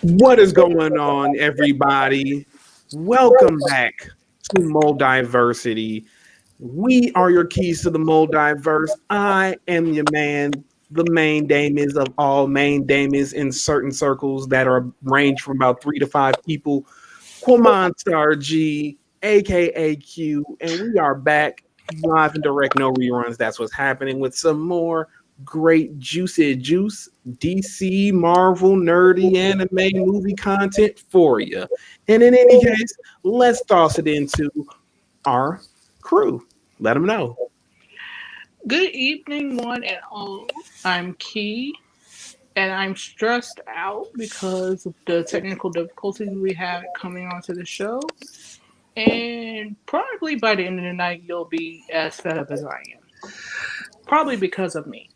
What is going on, everybody? Welcome back to Moldiversity. We are your keys to the Moldiverse. I am your man, the main Damies of all main Damies in certain circles that are range from about 3 to 5 people. Quamon Star G, aka Q, and we are back live and direct, no reruns. That's what's happening with some more great juicy juice, DC, Marvel, nerdy anime movie content for you. And in any case, let's toss it into our crew. Let them know. Good evening, one and all. I'm Key, and I'm stressed out because of the technical difficulties we had coming onto the show. And probably by the end of the night, you'll be as fed up as I am. Probably because of me.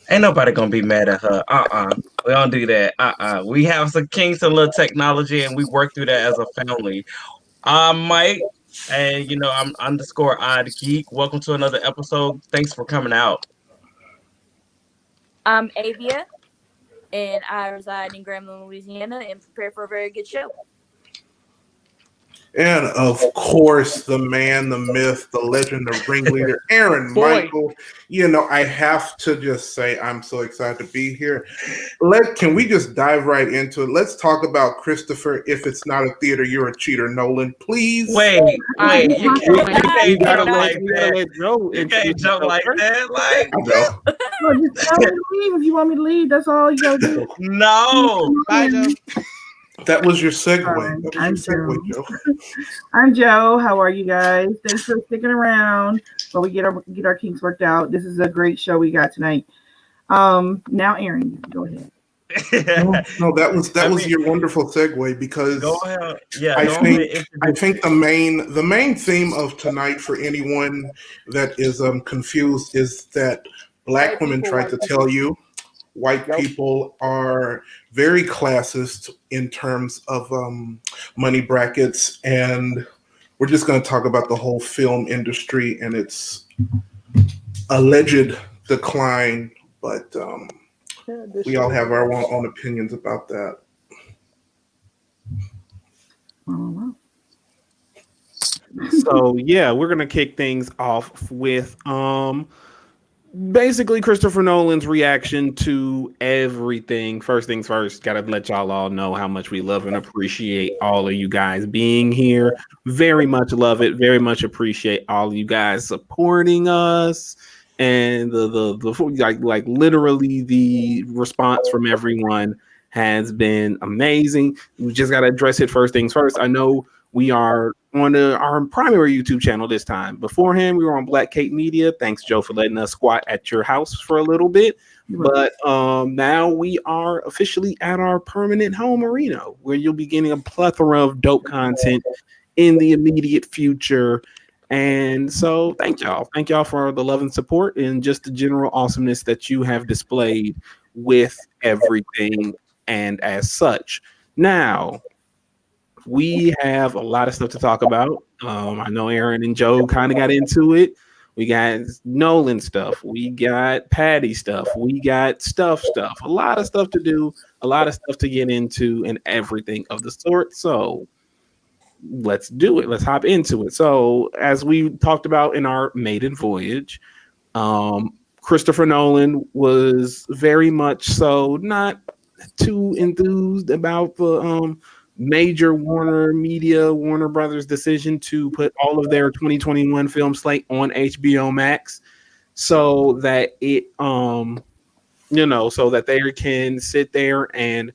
Ain't nobody gonna be mad at her. We don't do that. We have some kinks and little technology, and we work through that as a family. I'm Mike, and I'm underscore odd geek. Welcome to another episode. Thanks for coming out. I'm Avia, and I reside in Grambling, Louisiana, and prepare for a very good show. And of course, the man, the myth, the legend, the ringleader, Aaron Boy. Michael. I have to just say I'm so excited to be here. Can we just dive right into it? Let's talk about Christopher. If it's not a theater, you're a cheater, Nolan. Please. Wait, you can't gotta jump like that. let Joe You can't jump like that. Like, No. Well, just tell me to leave if you want me to leave. That's all you gotta do. no. Bye, Joe. That was your segue. Alright, That I'm was your segue, Joe. I'm Joe. How are you guys? Thanks for sticking around while we get our kinks worked out. This is a great show we got tonight. Now Aaron, go ahead. No, that was your wonderful segue because Go ahead. Yeah, I think the main theme of tonight for anyone that is confused is that black women try to tell you white people are very classist in terms of money brackets, and we're just going to talk about the whole film industry and its alleged decline, but we all have our own opinions about that. So yeah, we're gonna kick things off with basically Christopher Nolan's reaction to everything. First things first, gotta let y'all all know how much we love and appreciate all of you guys being here. Very much love it. Very much appreciate all of you guys supporting us. And the like literally the response from everyone has been amazing. We just gotta address it first things first. I know we are on our primary YouTube channel this time. Beforehand, we were on Black Cape Media. Thanks, Joe, for letting us squat at your house for a little bit. But now we are officially at our permanent home, Reno, where you'll be getting a plethora of dope content in the immediate future. And so thank y'all. Thank y'all for the love and support and just the general awesomeness that you have displayed with everything and as such. Now, we have a lot of stuff to talk about. I know Aaron and Joe kind of got into it. We got Nolan stuff. We got Patty stuff. We got stuff. A lot of stuff to do, a lot of stuff to get into, and everything of the sort. So let's do it. Let's hop into it. So as we talked about in our maiden voyage, Christopher Nolan was very much so not too enthused about the major Warner Brothers decision to put all of their 2021 film slate on HBO Max so that it so that they can sit there and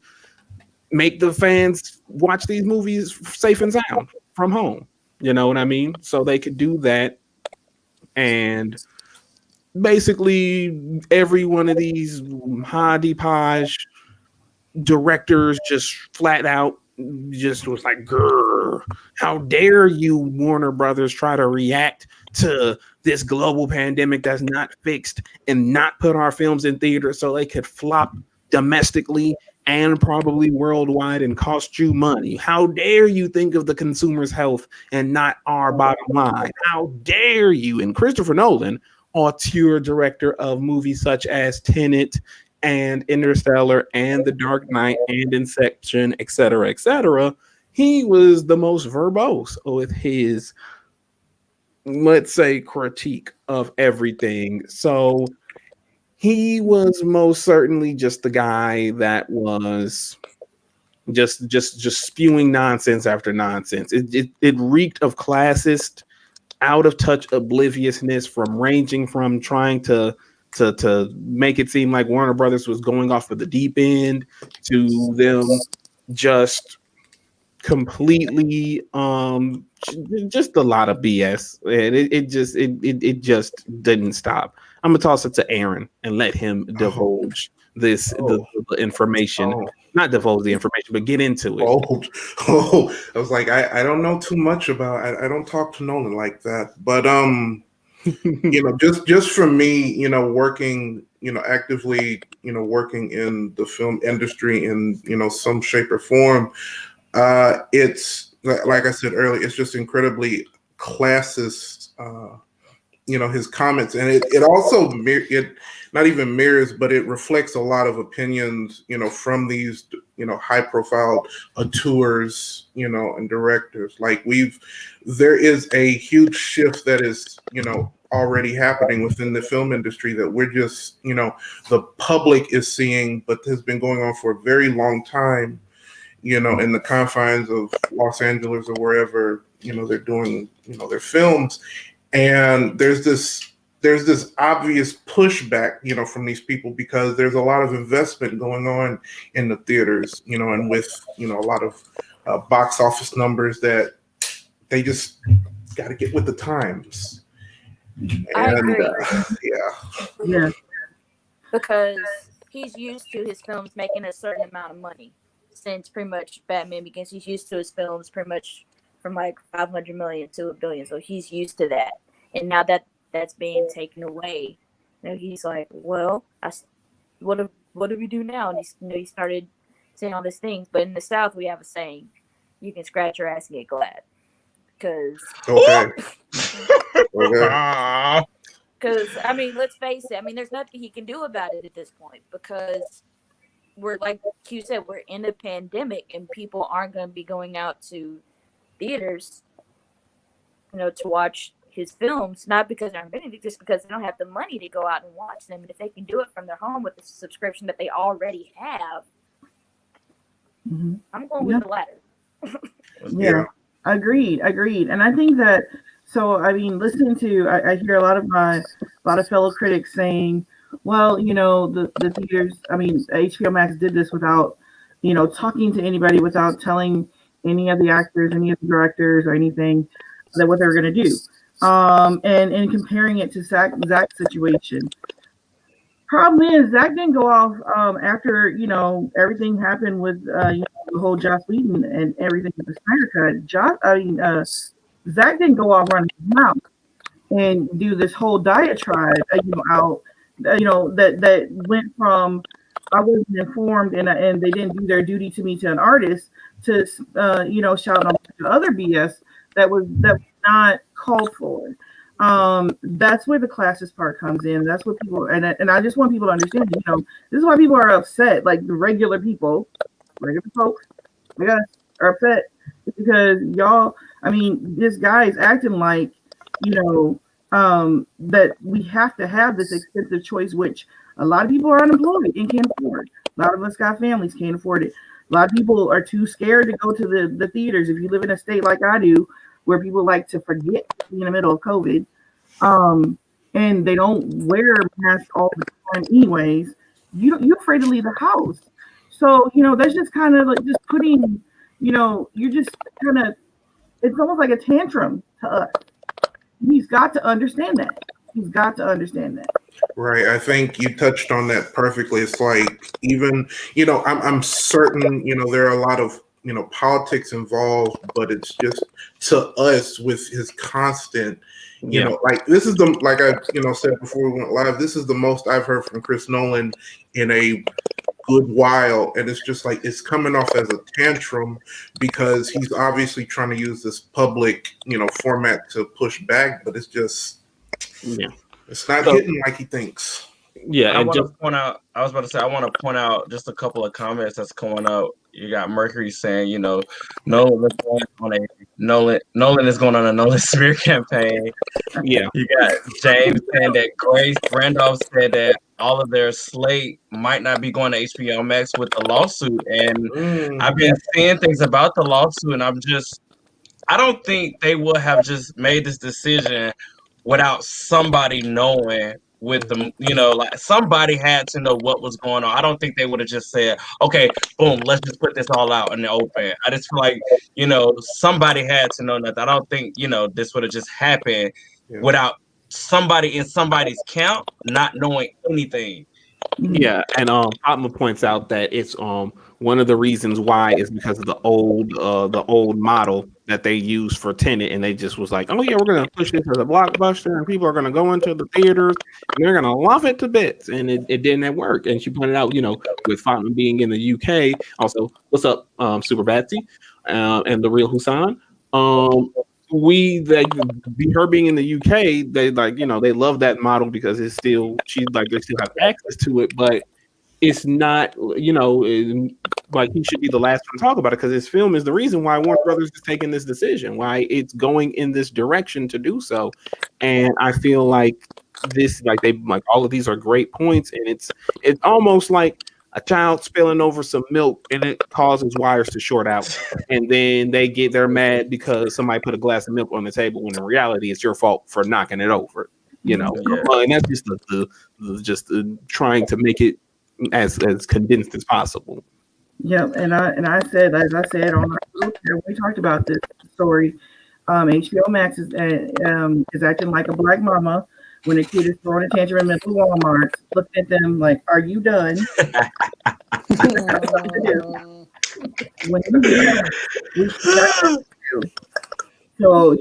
make the fans watch these movies safe and sound from home. You know what I mean? So they could do that. And basically every one of these high depage directors just flat out just was like, grr, how dare you, Warner Brothers, try to react to this global pandemic that's not fixed and not put our films in theaters so they could flop domestically and probably worldwide and cost you money. How dare you think of the consumer's health and not our bottom line? How dare you? And Christopher Nolan, auteur director of movies such as Tenet and Interstellar and The Dark Knight and Inception, etc., he was the most verbose with his, let's say, critique of everything. So he was most certainly just the guy that was just spewing nonsense after nonsense. It reeked of classist, out of touch obliviousness, from ranging from trying to make it seem like Warner Brothers was going off of the deep end to them just completely just a lot of BS, and it just didn't stop. I'm gonna toss it to Aaron and let him divulge the information. Oh. Not divulge the information, but get into it. I was like, I don't know too much about. I don't talk to Nolan like that, but just for me, working, actively, working in the film industry in some shape or form, it's like I said earlier, it's just incredibly classist. His comments, and it also not even mirrors, but it reflects a lot of opinions, from these, high profile auteurs, and directors. Like there is a huge shift that is, already happening within the film industry that we're just, the public is seeing, but has been going on for a very long time, in the confines of Los Angeles or wherever, they're doing, their films. And there's this obvious pushback, from these people, because there's a lot of investment going on in the theaters, and with, a lot of box office numbers that they just got to get with the times. I And agree. Yeah. Because he's used to his films making a certain amount of money since pretty much Batman Begins. He's used to his films pretty much from like 500 million to $1 billion, so he's used to that. And now that that's being taken away, he's like, well, what do we do now? And he started saying all these things. But in the South, we have a saying: you can scratch your ass and get glad. Because I mean, let's face it. I mean, there's nothing he can do about it at this point, because we're, like Q said, we're in a pandemic and people aren't going to be going out to theaters, to watch his films, not because they're inventing, just because they don't have the money to go out and watch them. And if they can do it from their home with the subscription that they already have, I'm going with the latter. Yeah, agreed. And I think that, so I mean, listening to, I hear a lot of fellow critics saying, well, the theaters, I mean, HBO Max did this without, talking to anybody, without telling any of the actors, any of the directors, or anything that what they were going to do. And comparing it to Zach's situation. Problem is, Zach didn't go off after everything happened with the whole Joss Whedon and everything with the Snyder Cut. Zach didn't go off running his mouth and do this whole diatribe, that went from I wasn't informed and they didn't do their duty to me to an artist to shouting on other BS that was not called for. That's where the classist part comes in. That's what people and I just want people to understand. This is why people are upset. Like the regular folks, we are upset because y'all. I mean, this guy's acting like that we have to have this expensive choice, which a lot of people are unemployed and can't afford. A lot of us got families, can't afford it. A lot of people are too scared to go to the theaters. If you live in a state like I do, where people like to forget to be in the middle of COVID, and they don't wear masks all the time anyways, you're afraid to leave the house. So, that's just kind of like just putting, you're just kind of, it's almost like a tantrum to us. He's got to understand that. Right. I think you touched on that perfectly. It's like, even, I'm certain, there are a lot of, politics involved, but it's just to us with his constant, like this is like I, said before we went live, this is the most I've heard from Chris Nolan in a good while. And it's just like, it's coming off as a tantrum because he's obviously trying to use this public, format to push back, but it's just, it's not hitting like he thinks. Yeah, I and want just to point out. I was about to say I want to point out just a couple of comments that's coming up. You got Mercury saying, Nolan is going on a Nolan is going on a Nolan smear campaign. yeah, You got James saying that Grace Randolph said that all of their slate might not be going to HBO Max with the lawsuit, and I've been seeing things about the lawsuit, and I don't think they would have just made this decision without somebody knowing with them, like somebody had to know what was going on. I don't think they would have just said, okay, boom, let's just put this all out in the open. I just feel like, somebody had to know that. I don't think, this would have just happened without somebody in somebody's camp not knowing anything. yeah, and Fatma points out that it's one of the reasons why is because of the old model that they used for Tenet, and they just was like, oh yeah, we're gonna push this as a blockbuster, and people are gonna go into the theaters and they're gonna love it to bits, and it didn't work. And she pointed out, with Fatma being in the UK, also, what's up, Super Batsy, and the real Husan, her being in the UK, they they love that model because it's still they still have access to it, but it's not like he should be the last one to talk about it because his film is the reason why Warner Brothers is taking this decision, why it's going in this direction to do so. And I feel like all of these are great points, and it's almost like a child spilling over some milk and it causes wires to short out, and then they're mad because somebody put a glass of milk on the table when in reality it's your fault for knocking it over. And that's just the trying to make it as condensed as possible. Yeah, and I said, as I said on our group, we talked about this story. HBO Max is acting like a black mama when a kid is throwing a tantrum in middle of Walmart, looking at them like, "Are you done?" When you do, we should do. So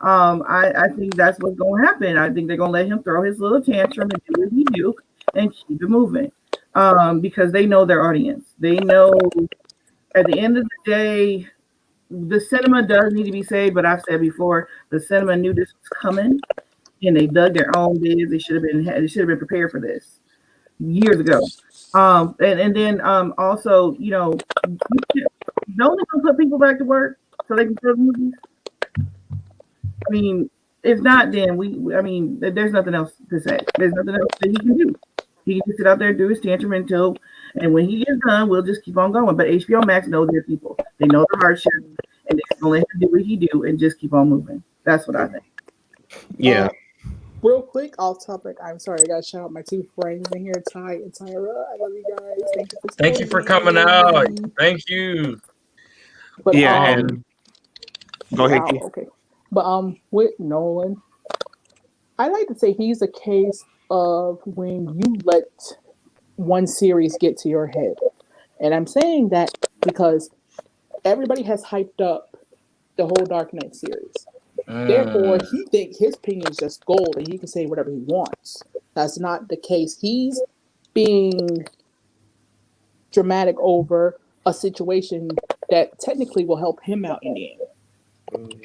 I think that's what's going to happen. I think they're going to let him throw his little tantrum and do what he do and keep it moving. Because they know their audience. They know at the end of the day, the cinema does need to be saved, but I've said before, the cinema knew this was coming and they dug their own beds. They should have been prepared for this years ago. And then also, don't even put people back to work so they can film movies. I mean, if not, then there's nothing else to say. There's nothing else that he can do. He can just sit out there and do his tantrum and when he gets done, we'll just keep on going. But HBO Max knows their people. They know the hardship, and they're going to let him do what he do and just keep on moving. That's what I think. Yeah. Real quick, off topic. I'm sorry, I got to shout out my two friends in here, Ty and Tyra. I love you guys. Thank you for coming out. Thank you. But, and go ahead. Wow, okay. But with Nolan, I like to say he's a case of when you let one series get to your head. And I'm saying that because everybody has hyped up the whole Dark Knight series. Therefore, he thinks his opinion is just gold and he can say whatever he wants. That's not the case. He's being dramatic over a situation that technically will help him out in the end.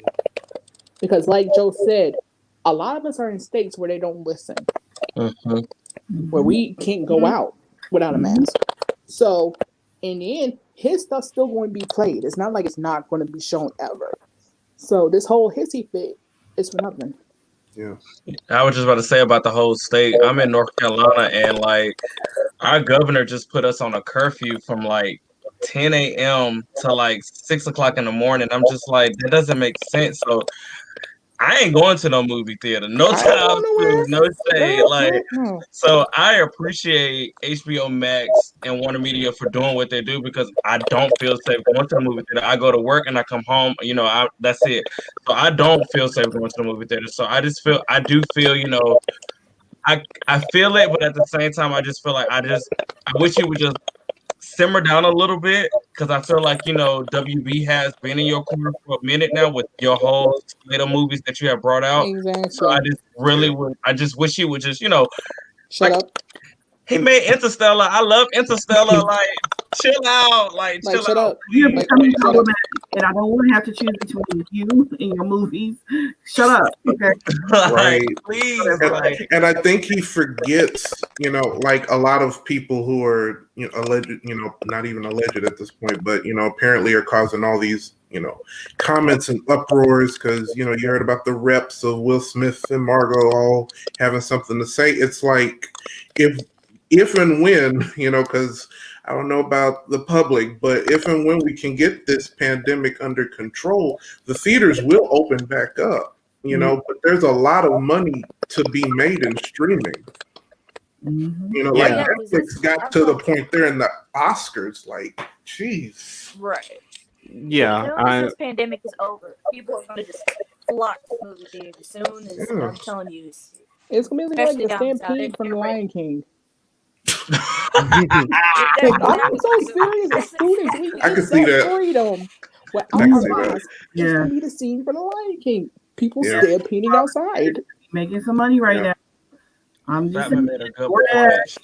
Because like Joe said, a lot of us are in states where they don't listen. Where we can't go out without a mask. So in the end, his stuff's still going to be played. It's not like it's not going to be shown ever. So this whole hissy fit is for nothing. Yeah. I was just about to say about the whole state. I'm in North Carolina, and our governor just put us on a curfew from 10 a.m. to 6 o'clock in the morning. I'm just like, that doesn't make sense. So I ain't going to no movie theater. No time soon. No shade. So I appreciate HBO Max and Warner Media for doing what they do because I don't feel safe going to the movie theater. I go to work and I come home. That's it. So I don't feel safe going to the movie theater. So I do feel. I feel it, but at the same time, I just feel like I wish you would just simmer down a little bit because I feel like WB has been in your corner for a minute now with your whole slate of movies that you have brought out. Exactly. So I just wish he would just shut up. He made Interstellar. I love Interstellar. chill out. Like chill shut out. up. You're Please. becoming shut up. problematic, and I don't want to have to choose between you and your movies. Shut up, okay? Like, Right. please. And, Like, and I think he forgets, like a lot of people who are, alleged, not even alleged at this point, but apparently are causing all these, comments and uproars because you heard about the reps of Will Smith and Margot all having something to say. It's like if and when, because I don't know about the public, but if and when we can get this pandemic under control, the theaters will open back up. But there's a lot of money to be made in streaming. Mm-hmm. Like Yeah. Netflix got to the point there in the Oscars, like, jeez. Right. Yeah, As soon as this pandemic is over, people are going to just flock to movie theaters. As soon as Yeah. I'm telling you, It's gonna be like especially the down south, stampede from The Lion King. that's I'm so serious. As soon as we I can get see that that. freedom without I can our see that. masks, it's Yeah. gonna be the scene from The Lion King. People Yeah. stampeding outside. Making some money right Yeah. now. I'm just Batman saying. made a good Or that. point.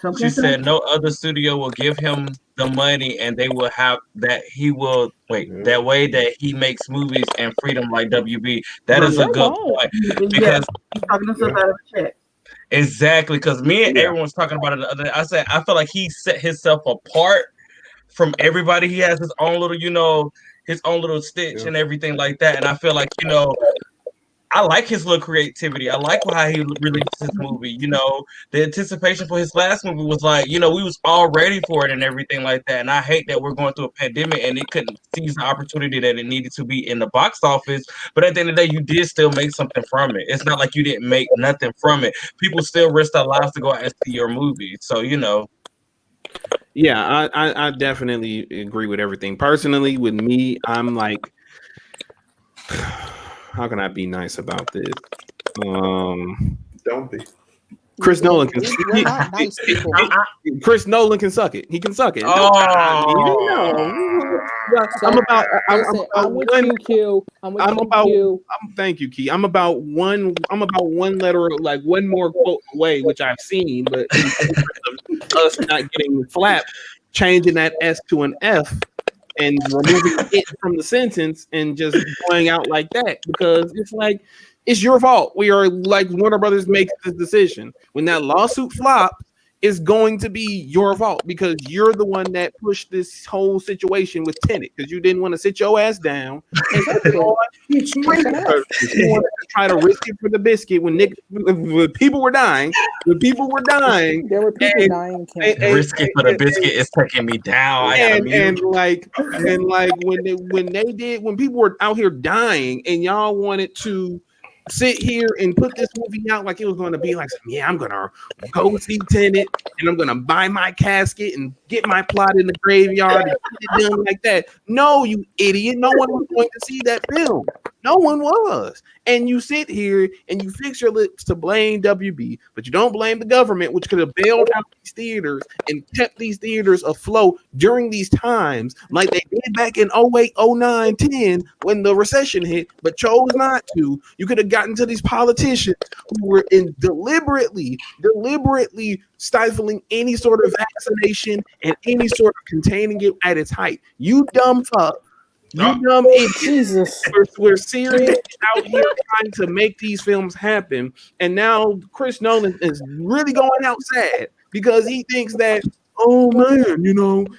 Some She can say, said no other studio will give him the money, and they will have that he will wait Yeah. that way that he makes movies and freedom like WB. That is a They good won't. point yeah, because he's talking himself Yeah. out of a check. exactly because me and Yeah. everyone was talking about it the other day. I said I feel like he set himself apart from everybody. He has his own little, his own little stitch Yeah. and everything like that. And I feel like, I like his little creativity. I like how he released his movie. The anticipation for his last movie was like, we was all ready for it and everything like that. And I hate that we're going through a pandemic and it couldn't seize the opportunity that it needed to be in the box office. But at the end of the day, you did still make something from it. It's not like you didn't make nothing from it. People still risk their lives to go out and see your movie. So, Yeah, I definitely agree with everything. Personally, with me, I'm like, how can I be nice about this? Don't be. Chris Nolan can. We're not nice people. Chris Nolan can suck it. He can suck it. I'm with you, Q. Thank you, Key. I'm about one letter, like one more quote away, which I've seen, but in the interest of us not getting flapped, changing that S to an F and removing it from the sentence and just going out like that because it's like it's your fault. We are like Warner Brothers makes this decision. When that lawsuit flops, it's going to be your fault because you're the one that pushed this whole situation with Tenet because you didn't want to sit your ass down and try to risk it for the biscuit when people were dying. When people were dying, there were people dying. risk it for the biscuit is taking me down. And when people were out here dying and y'all wanted to sit here and put this movie out like it was going to be like, yeah, I'm going to go see Tenet and I'm going to buy my casket and get my plot in the graveyard and get it done like that. No, you idiot. No one was going to see that film. No one was. And you sit here and you fix your lips to blame WB, but you don't blame the government, which could have bailed out these theaters and kept these theaters afloat during these times like they did back in 08, 09, 10 when the recession hit, but chose not to. You could have gotten to these politicians who were deliberately stifling any sort of vaccination and any sort of containing it at its height. You dumb fuck. You dumb idiot. Jesus. We're serious out here trying to make these films happen. And now Chris Nolan is really going out sad because he thinks that, oh man,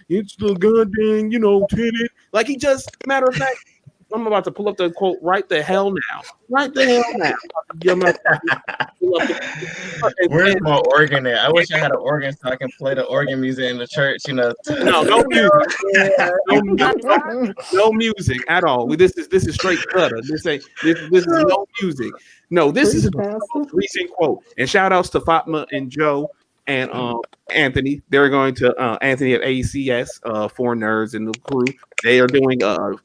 it's the goddamn, Tenet. Like he just, matter of fact, I'm about to pull up the quote right the hell now. Right the hell now. Where's my organ at? I wish I had an organ so I can play the organ music in the church, No music. No music at all. This is straight gutter. This is no music. No, this is a recent quote. And shout outs to Fatma and Joe and Anthony. They're going to Anthony at ACS, Four Nerds and the crew. They are doing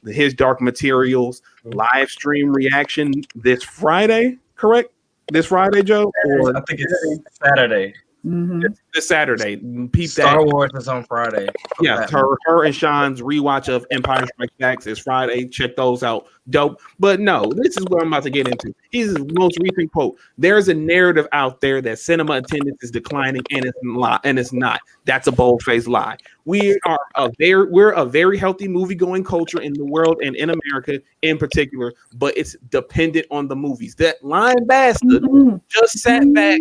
his Dark Materials live stream reaction this Friday, correct? This Friday, Joe? I think it's Saturday. Mm-hmm. This Saturday. Peep Star that. Wars is on Friday. Yeah, her and Sean's rewatch of Empire Strikes Back is Friday. Check those out. Dope. But no, this is what I'm about to get into. His most recent quote. There's a narrative out there that cinema attendance is declining, and it's not. That's a bold-faced lie. We're a very healthy movie-going culture in the world and in America in particular, but it's dependent on the movies. That lying bastard just sat back.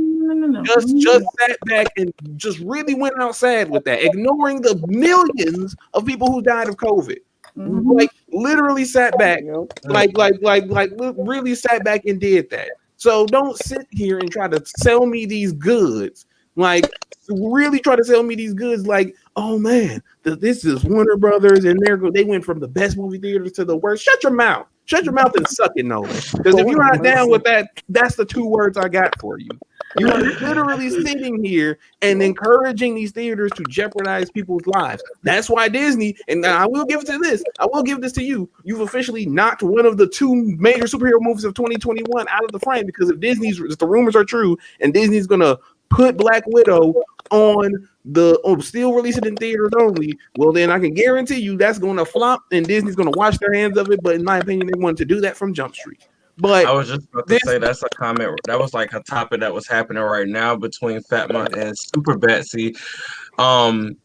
Just sat back and just really went outside with that, ignoring the millions of people who died of COVID. Like literally sat back, like really sat back and did that. So don't sit here and try to sell me these goods. Like really try to sell me these goods. Like, oh man, this is Warner Brothers, and they went from the best movie theaters to the worst. Shut your mouth. Shut your mouth and suck it, Nolan. Because if you're not down with that, that's the 2 words I got for you. You are literally sitting here and encouraging these theaters to jeopardize people's lives. That's why Disney, and I will give it to this, I will give this to you. You've officially knocked one of the 2 major superhero movies of 2021 out of the frame, because if the rumors are true and Disney's gonna put Black Widow on still release it in theaters only, well then I can guarantee you that's gonna flop and Disney's gonna wash their hands of it. But in my opinion, they wanted to do that from Jump Street. But I was just about to say that's a comment. That was like a topic that was happening right now between Fatma and Super Betsy. Them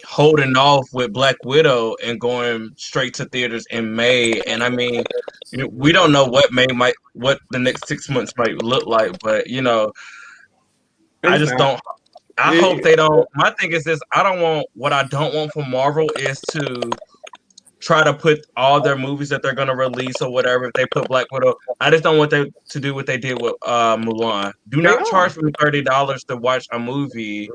holding off with Black Widow and going straight to theaters in May. And I mean, we don't know what the next 6 months might look like, but I just don't. I hope they don't. My thing is this: what I don't want from Marvel is to try to put all their movies that they're going to release or whatever. If they put Black Widow, I just don't want them to do what they did with Mulan. Do not charge me $30 to watch a movie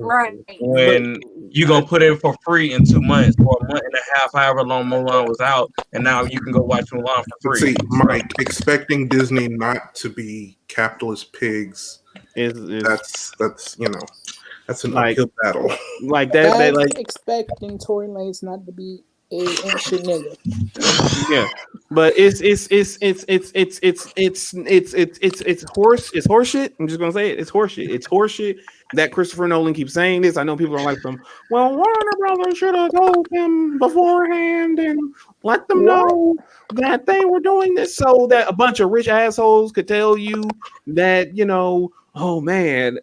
when you're going to put it for free in 2 months or a month and a half, however long Mulan was out, and now you can go watch Mulan for free. See, Mike, expecting Disney not to be capitalist pigs, that's an uphill battle. Like that, That's like expecting Tory Lanez not to be a ancient nigga. Yeah, but it's horseshit. I'm just gonna say it. It's horseshit. It's horseshit that Christopher Nolan keeps saying this. I know people don't like them. Well, Warner Brothers should have told them beforehand and let them know that they were doing this, so that a bunch of rich assholes could tell you that oh man,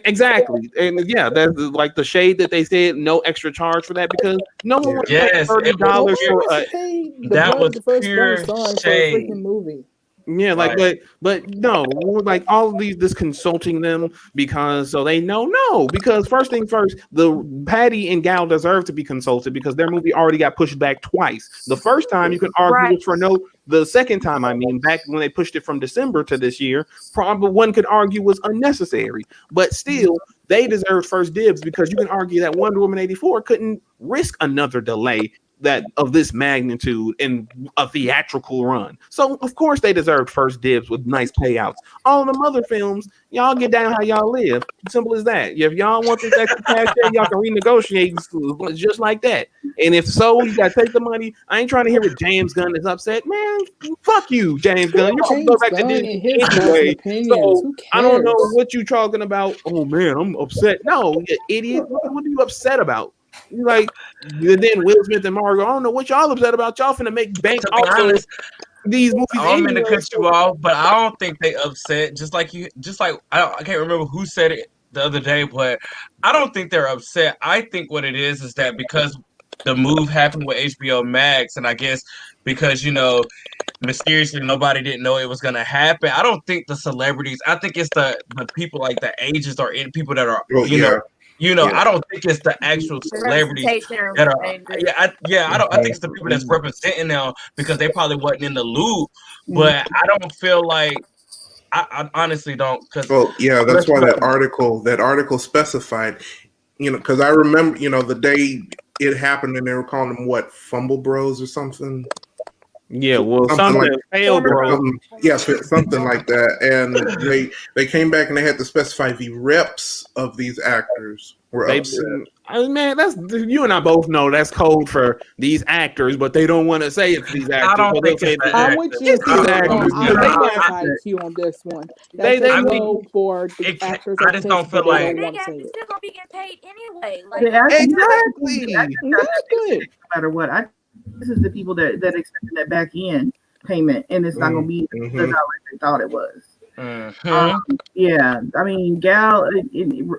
exactly, and yeah, that's like the shade that they said, no extra charge for that, because no one would pay $30 for that was pure shade. For a freaking movie. Yeah, but no, like all of this consulting them because so they know because first thing first, the Patty and Gal deserve to be consulted because their movie already got pushed back twice. The first time you could argue for the second time, I mean, back when they pushed it from December to this year, probably one could argue was unnecessary, but still they deserve first dibs because you can argue that Wonder Woman 84 couldn't risk another delay that of this magnitude in a theatrical run. So of course they deserved first dibs with nice payouts. All the other films, y'all get down how y'all live. Simple as that. If y'all want this extra cash, y'all can renegotiate just like that. And if so, you gotta take the money. I ain't trying to hear what James Gunn is upset. Man, fuck you, James Gunn. You're gonna go back to Disney anyway. So I don't know what you talking about. Oh man, I'm upset. No, you idiot. What are you upset about? Like, then Will Smith and Margot, I don't know what y'all upset about. Y'all finna make bank off these movies. I'm gonna cut you off, but I don't think they upset. Just like I can't remember who said it the other day, but I don't think they're upset. I think what it is that because the move happened with HBO Max, and I guess because mysteriously nobody didn't know it was gonna happen. I don't think the celebrities. I think it's the people like the agents or people that are I don't think it's the actual celebrities that are. I think it's the people that's representing them because they probably wasn't in the loop. But I don't feel like I honestly don't. That's why that article specified. Because I remember the day it happened and they were calling them what, Fumble Bros or something. Yeah, well, Something like something failed, bro. yes, something like that. And they came back and they had to specify the reps of these actors were They, upset. I mean, man, that's you and I both know that's code for these actors, but they don't want to say it's these actors. I don't so they'll think say it's the I'm actors. with you. It's these actors. I'm They with got you on this one. They- That's they- a I mean, no for the it can't- actors I are just pissed, don't feel but they like- don't Big want to say actors it. still gonna be getting paid anyway. Like, The actors, Exactly. the actors got that big Exactly. check no matter what. This is the people that expected that back end payment, and it's not going to be the dollars they thought it was. Yeah, I mean,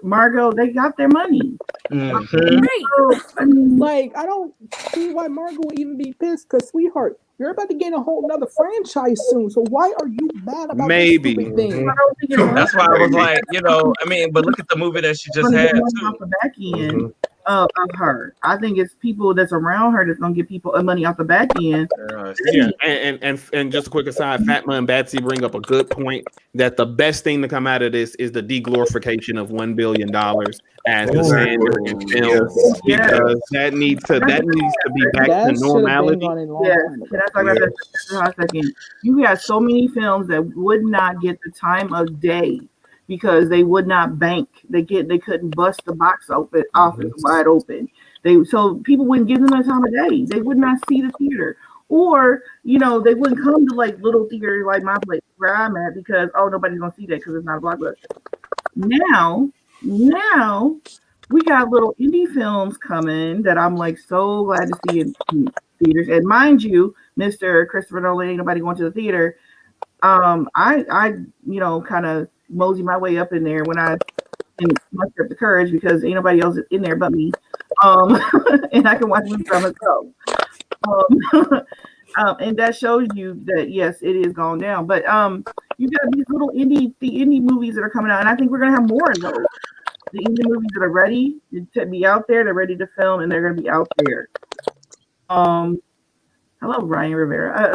Margot, they got their money. right. So, I mean, Like, I don't see why Margot would even be pissed, because, sweetheart, you're about to get a whole nother franchise soon, so why are you mad about Maybe. this stupid thing? I don't think it's That's why I was like, I mean, but look at the movie that she just gonna had get money too. off the back end of her. I think it's people that's around her that's gonna get people money off the back end. Yeah, and just a quick aside, Fatma and Batsy bring up a good point that the best thing to come out of this is the deglorification of $1 billion as the standard in film, because that needs to be back That to should have been normality. running long Yes, time can ago. I talk about that just for a second? You got so many films that would not get the time of day because they would not bank. They couldn't bust the box office wide open. So people wouldn't give them the time of day. They would not see the theater. Or, they wouldn't come to like little theaters like my place where I'm at because nobody's gonna see that because it's not a blockbuster. Now we got little indie films coming that I'm like so glad to see in theaters. And mind you, Mr. Christopher Nolan, ain't nobody going to the theater. I kind of mosey my way up in there when I muster up the courage because ain't nobody else in there but me. And I can watch movies by myself. And that shows you that yes, it is gone down. But you got these little indie movies that are coming out, and I think we're gonna have more of those. The indie movies that are ready to be out there, they're ready to film, and they're gonna be out there. I love Ryan Rivera.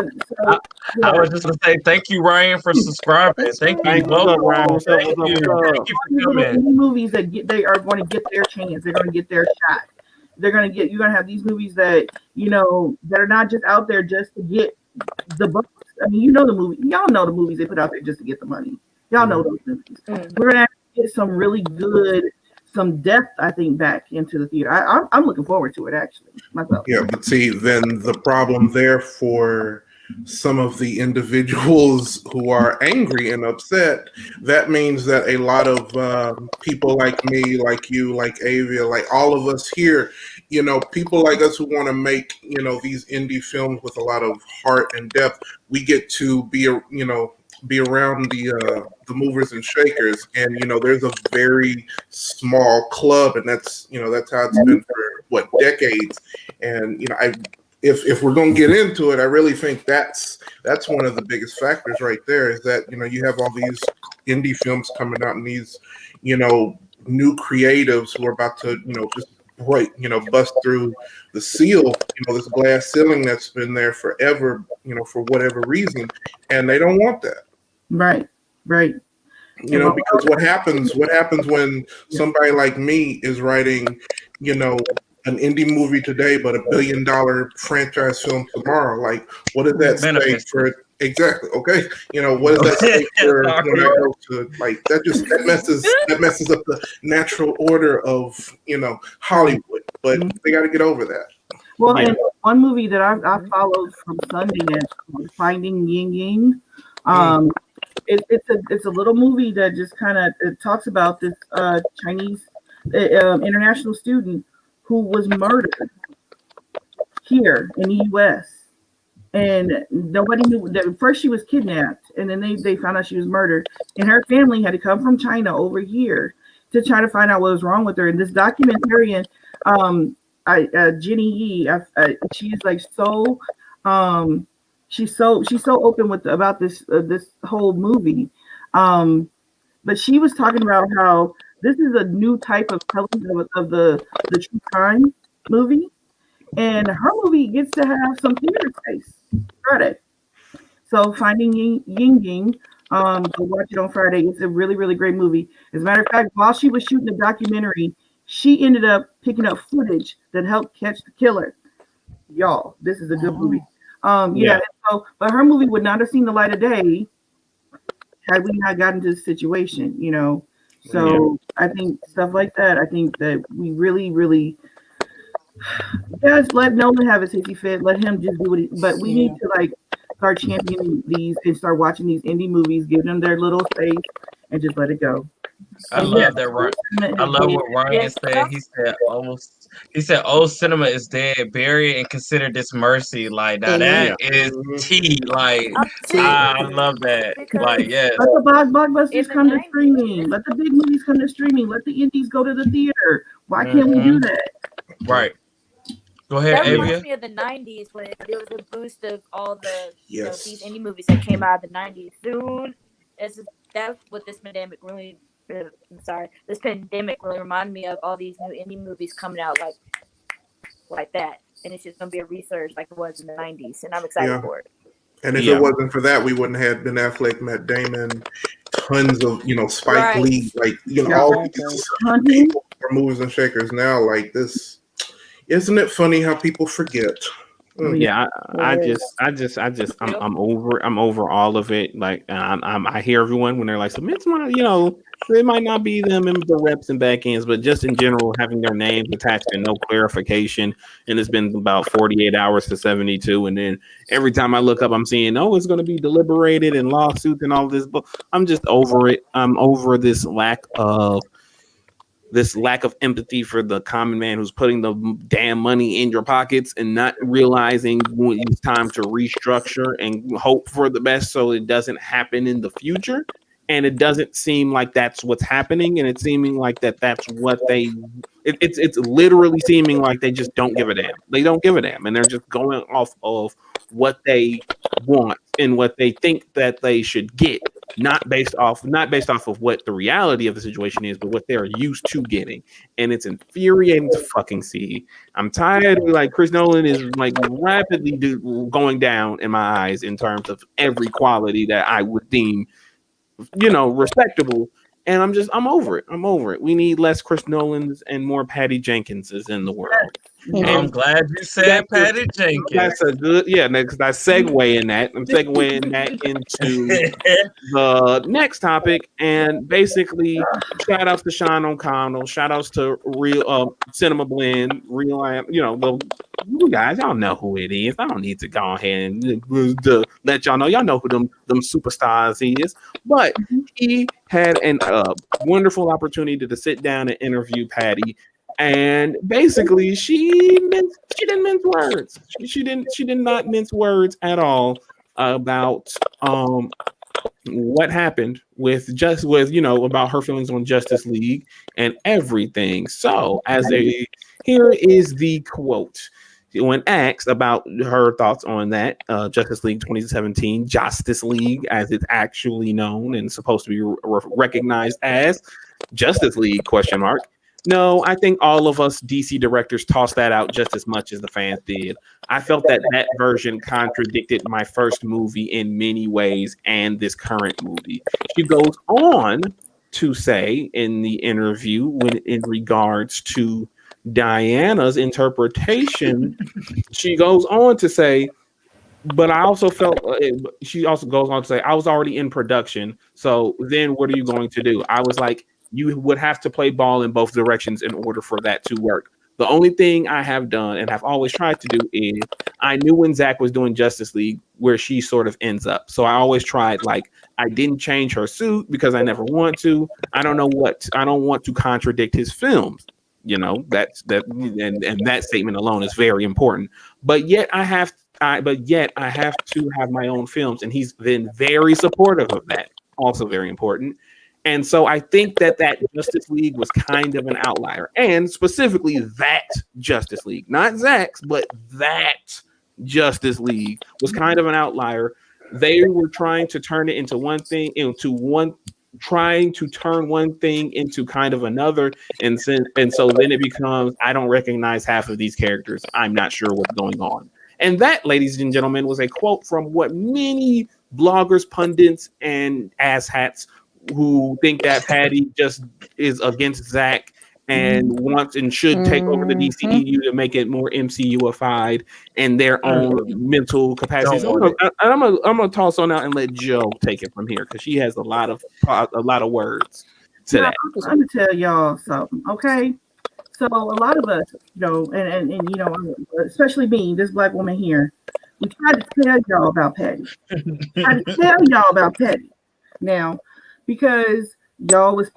I was just gonna say thank you, Ryan, for subscribing. Thank you. What's up, Ryan? What's up? Thank What's you. up? Thank you for Little coming. indie movies that they are going to get their chance. They're going to get their shot. You're going to have these movies that that are not just out there just to get the bucks. I mean, the movie. Y'all know the movies they put out there just to get the money. Y'all know those movies. We're going to get some really good, some depth, I think, back into the theater. I'm looking forward to it actually myself. Yeah, but see, then the problem there for some of the individuals who are angry and upset, that means that a lot of people like me, like you, like Avia, like all of us here, people like us who want to make, these indie films with a lot of heart and depth, we get to be around the movers and shakers, and there's a very small club, and that's how it's been for decades. And if we're going to get into it, I really think that's one of the biggest factors right there, is that you have all these indie films coming out and these new creatives who are about to just break, bust through the seal, this glass ceiling that's been there forever, for whatever reason, and they don't want that. Right. Because what happens when somebody like me is writing, an indie movie today, but $1 billion franchise film tomorrow? Like, what does that say for exactly? Okay, what does that say for when I go to that messes up the natural order of Hollywood? But they got to get over that. Well, and one movie that I followed from Sundance, Finding Ying Ying. It's a little movie that just kind of talks about this Chinese international student who was murdered here in the U.S. and nobody knew that. First she was kidnapped, and then they found out she was murdered, and her family had to come from China over here to try to find out what was wrong with her. And this documentarian, Jenny Yee, she's like so. She's so open about this whole movie, but she was talking about how this is a new type of telling of the true crime movie, and her movie gets to have some theater space Friday. So Finding Ying Ying, go watch it on Friday. It's a really, really great movie. As a matter of fact, while she was shooting the documentary, she ended up picking up footage that helped catch the killer. Y'all, this is a good movie. Yeah. So, but her movie would not have seen the light of day had we not gotten to this situation, you know. So I think stuff like that. I think that we really, really just let Nolan have his hissy fit. Let him just do what he. But we need to like start championing these and start watching these indie movies, give them their little space, and just let it go. I love that. I love what Ryan said. He said, "Old cinema is dead. Bury it and consider this mercy." Like now, that is tea. Like I love that. Like yes. Let the blockbusters come to streaming. Let the big movies come to streaming. Let the indies go to the theater. Why can't we do that? Right. Go ahead, That Avia. reminds me of the 90s when there was a boost of all the you know, these indie movies that came out of the 90s. Soon, that's what this pandemic really. This pandemic really reminded me of all these new indie movies coming out like that, and it's just gonna be a resurge like it was in the 90s, and I'm excited for it. And if it wasn't for that, we wouldn't have Ben Affleck, Matt Damon, tons of Spike Lee, like all these people are movers and shakers now. Like this, isn't it funny how people forget? Yeah, I'm over all of it. Like I hear everyone when they're like, submit someone, it might not be them in the reps and back ends, but just in general, having their names attached and no clarification. And it's been about 48 hours to 72. And then every time I look up, I'm seeing, it's going to be deliberated and lawsuits and all this. But I'm just over it. I'm over this lack of empathy for the common man who's putting the damn money in your pockets and not realizing when it's time to restructure and hope for the best so it doesn't happen in the future. And it doesn't seem like that's what's happening. And it's seeming like that's what it's literally seeming like they just don't give a damn. They don't give a damn. And they're just going off of what they want and what they think that they should get. Not based off of what the reality of the situation is, but what they're used to getting. And it's infuriating to fucking see. I'm tired. Like Chris Nolan is like rapidly going down in my eyes in terms of every quality that I would deem, respectable. And I'm over it. I'm over it. We need less Chris Nolans and more Patty Jenkinses in the world. I'm glad you said Patty Jenkins. That's a good, because I segue in that. I'm segueing that into the next topic. And basically, shout outs to Sean O'Connell, shout outs to Real Cinema Blend, Real, you guys, y'all know who it is. I don't need to go ahead and let y'all know. Y'all know who them superstars is. But he had a wonderful opportunity to sit down and interview Patty. And basically, she didn't mince words. She did not mince words at all about what happened about her feelings on Justice League and everything. So, here is the quote. When asked about her thoughts on that Justice League 2017, Justice League as it's actually known and supposed to be recognized as Justice League ? No, I think all of us DC directors tossed that out just as much as the fans did. I felt that version contradicted my first movie in many ways and this current movie. She goes on to say in the interview in regards to Diana's interpretation, she goes on to say, but I also felt, she also goes on to say, I was already in production. So then what are you going to do? I was like, you would have to play ball in both directions in order for that to work. The only thing I have done and have always tried to do is I knew when Zach was doing Justice League where she sort of ends up. So I always tried, I didn't change her suit because I never want to. I don't want to contradict his films. And that statement alone is very important. But yet I have to have my own films. And he's been very supportive of that. Also very important. And so I think that Justice League was kind of an outlier, and specifically that Justice League, not Zach's, but that Justice League was kind of an outlier. They were trying to turn it into trying to turn one thing into kind of another. And so then it becomes, I don't recognize half of these characters. I'm not sure what's going on. And that, ladies and gentlemen, was a quote from what many bloggers, pundits, and asshats who think that Patty just is against Zach and wants and should take over the DCEU to make it more MCUified and their own mental capacities. I'm gonna toss on out and let Joe take it from here because she has a lot of words to that. I'm gonna tell y'all something, okay? So a lot of us, and especially me, this black woman here, we tried to tell y'all about Patty. Now, because y'all was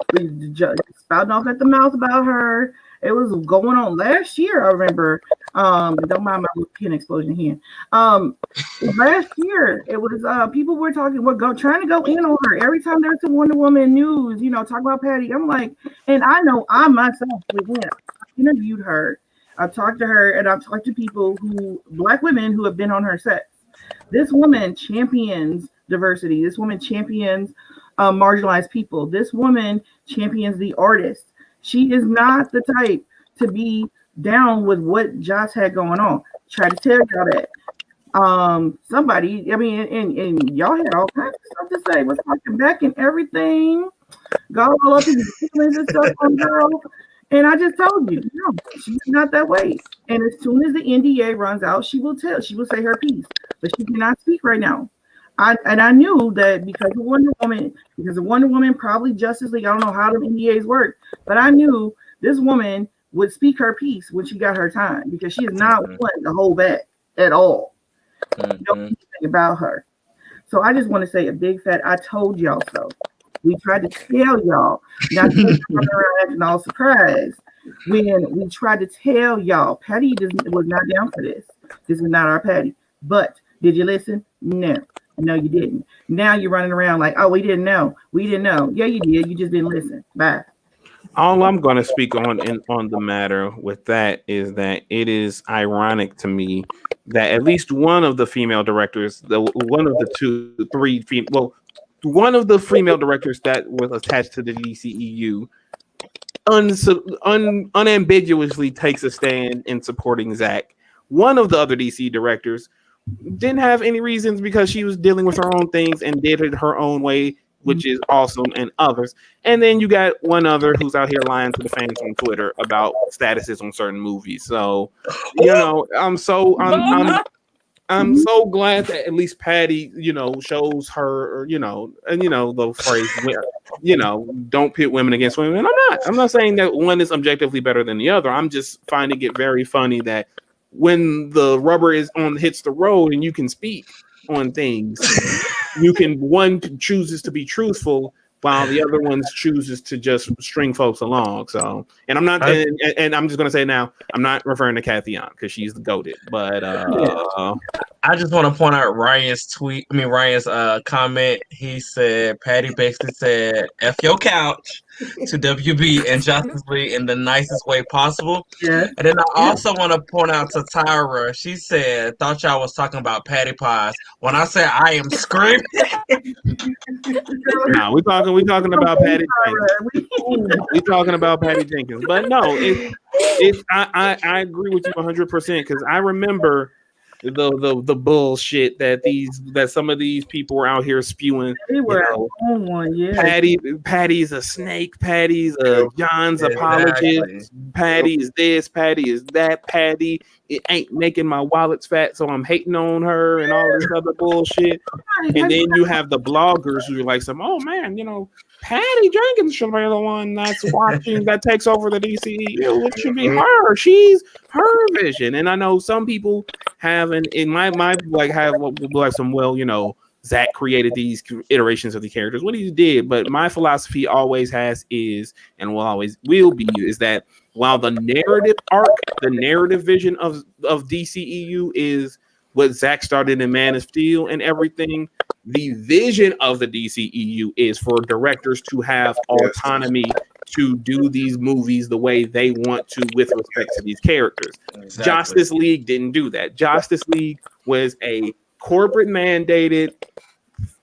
spouting off at the mouth about her. It was going on last year, I remember. Don't mind my pin explosion here. Last year, it was people were trying to go in on her every time there's some Wonder Woman news, talk about Patty. I'm like, and I know I myself interviewed her. I've talked to her, and I've talked to black women who have been on her sets. This woman champions diversity. This woman champions marginalized people. This woman champions the artist. She is not the type to be down with what Joss had going on. Try to tell y'all that. Somebody, and y'all had all kinds of stuff to say. Was talking back and everything. Got all up in the feelings and stuff on girl. And I just told you, no, she's not that way. And as soon as the NDA runs out, she will say her piece. But she cannot speak right now. I knew that because of Wonder Woman, probably Justice League, I don't know how the NDAs work, but I knew this woman would speak her piece when she got her time because she is not willing to hold back at all. Know anything about her. So I just want to say a big fat I told y'all so. We tried to tell y'all, not to run around acting all surprised. When we tried to tell y'all, Patty was not down for this. This is not our Patty. But did you listen? No, you didn't. Now you're running around like, oh, we didn't know. Yeah, you did. You just didn't listen. Bye. All I'm going to speak on the matter with that is that it is ironic to me that at least one of the female directors, one of the female directors that was attached to the DCEU unambiguously takes a stand in supporting Zack. One of the other DC directors didn't have any reasons because she was dealing with her own things and did it her own way, which is awesome, and others. And then you got one other who's out here lying to the fans on Twitter about statuses on certain movies. So, I'm so glad that at least Patty, shows her, and the phrase, don't pit women against women. And I'm not saying that one is objectively better than the other. I'm just finding it very funny that when the rubber hits the road and you can speak on things, one chooses to be truthful while the other one chooses to just string folks along. So, and I'm not, and I'm just gonna say now, I'm not referring to Kathy on because she's the goated, but I just want to point out Ryan's comment. He said Patty basically said "F your couch" to WB and Justice League in the nicest way possible. Yeah. And then I also want to point out to Tyra. She said, "Thought y'all was talking about patty pies." When I said I am screaming. No, we talking about Patty Jenkins. We talking about Patty Jenkins. But no, I agree with you 100% because I remember the bullshit that some of these people were out here spewing. They were on one, yeah. Patty's a snake. Patty's a John's apologist. Patty is this. Patty is that. Patty, it ain't making my wallets fat, so I'm hating on her and all this other bullshit. And then you have the bloggers who are like, oh man, Patty Jenkins should be the one that's watching that takes over the DCEU. It should be her. She's her vision. And I know some people have Zack created these iterations of the characters. What he did, but my philosophy always is, and will be, is that while the narrative arc, the narrative vision of DCEU is what Zack started in Man of Steel and everything, the vision of the DCEU is for directors to have autonomy to do these movies the way they want to with respect to these characters. Exactly. Justice League didn't do that. Justice League was a corporate mandated,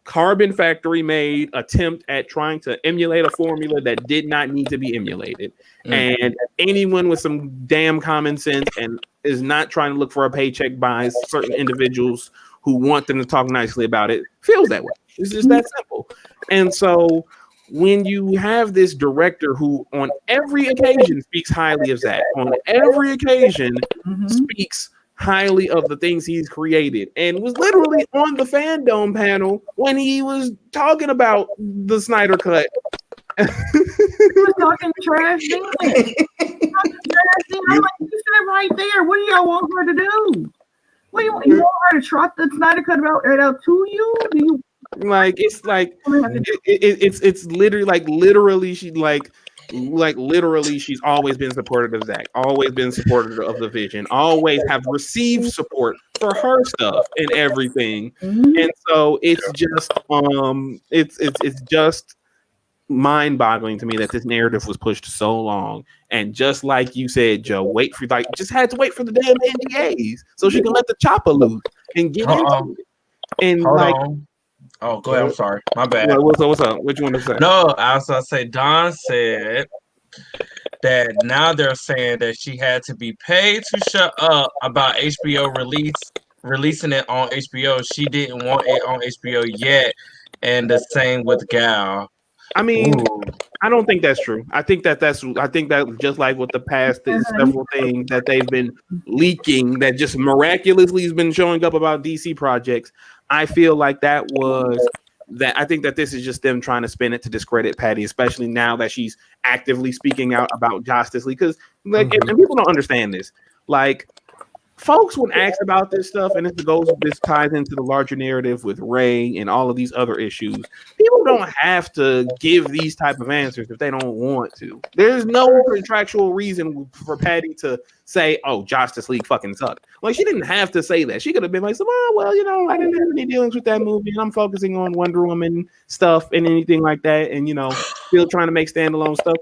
carbon factory made attempt at trying to emulate a formula that did not need to be emulated. And anyone with some damn common sense and is not trying to look for a paycheck by certain individuals who want them to talk nicely about it feels that way. It's just that simple. And so when you have this director who on every occasion speaks highly of Zach, on every occasion speaks highly of the things he's created, and was literally on the fandom panel when he was talking about the Snyder Cut. He was talking trash then. I'm like, you said right there. What do y'all want her to do? What do you want her to trot the Snyder Cut out to you? Do you like it's literally she literally she's always been supportive of Zach, always been supportive of the vision, always have received support for her stuff and everything. And so it's just mind-boggling to me that this narrative was pushed so long. And just like you said, Joe, just had to wait for the damn NDAs so she can let the chopper loose and get into it. And Hold on. Oh, go ahead. I'm sorry. My bad. What's up? What you want to say? No, I was going to say, Don said that now they're saying that she had to be paid to shut up about HBO releasing it on HBO. She didn't want it on HBO yet. And the same with Gal. I mean, I don't think that's true. I think that just like with the past, there's several things that they've been leaking that just miraculously has been showing up about DC projects. I feel like I think that this is just them trying to spin it to discredit Patty, especially now that she's actively speaking out about Justice League. Because and people don't understand this. Like, folks would ask about this stuff, and this ties into the larger narrative with Ray and all of these other issues. People don't have to give these type of answers if they don't want to. There's no contractual reason for Patty to say, "Oh, Justice League fucking sucked." Like, she didn't have to say that. She could have been like, "Oh, well, I didn't have any dealings with that movie, and I'm focusing on Wonder Woman stuff and anything like that, and still trying to make standalone stuff."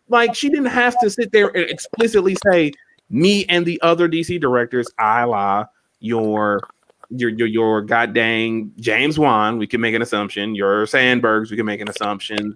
Like, she didn't have to sit there and explicitly say, "Me and the other DC directors, a la your goddamn James Wan, we can make an assumption. Your Sandbergs, we can make an assumption.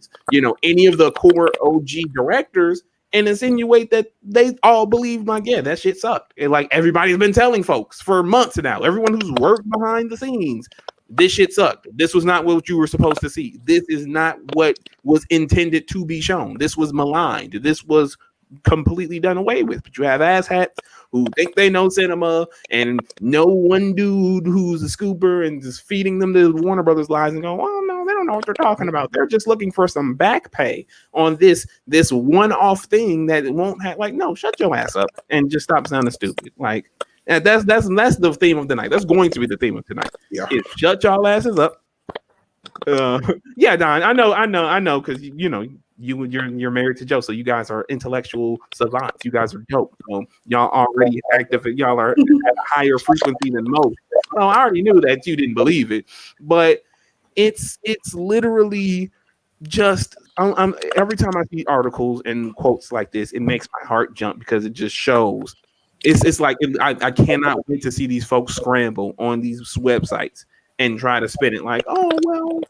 Any of the core OG directors, and insinuate that they all believe, like, yeah, that shit sucked. And like everybody's been telling folks for months now, everyone who's worked behind the scenes, this shit sucked. This was not what you were supposed to see. This is not what was intended to be shown. This was maligned. This was completely done away with." But you have asshats who think they know cinema and know one dude who's a scooper and just feeding them the Warner Brothers lies and go, "Oh no, they don't know what they're talking about. They're just looking for some back pay on this one-off thing that won't have." Like, no, shut your ass up and just stop sounding stupid. Like, and that's the theme of the night. That's going to be the theme of tonight. Yeah. Shut y'all asses up. Yeah, Don, I know, because you're married to Joe, so you guys are intellectual savants. You guys are dope. Y'all already active. Y'all are at a higher frequency than most. Well, I already knew that you didn't believe it, but it's literally just. Every time I see articles and quotes like this, it makes my heart jump because it just shows. It's like I cannot wait to see these folks scramble on these websites and try to spin it like, "Oh well,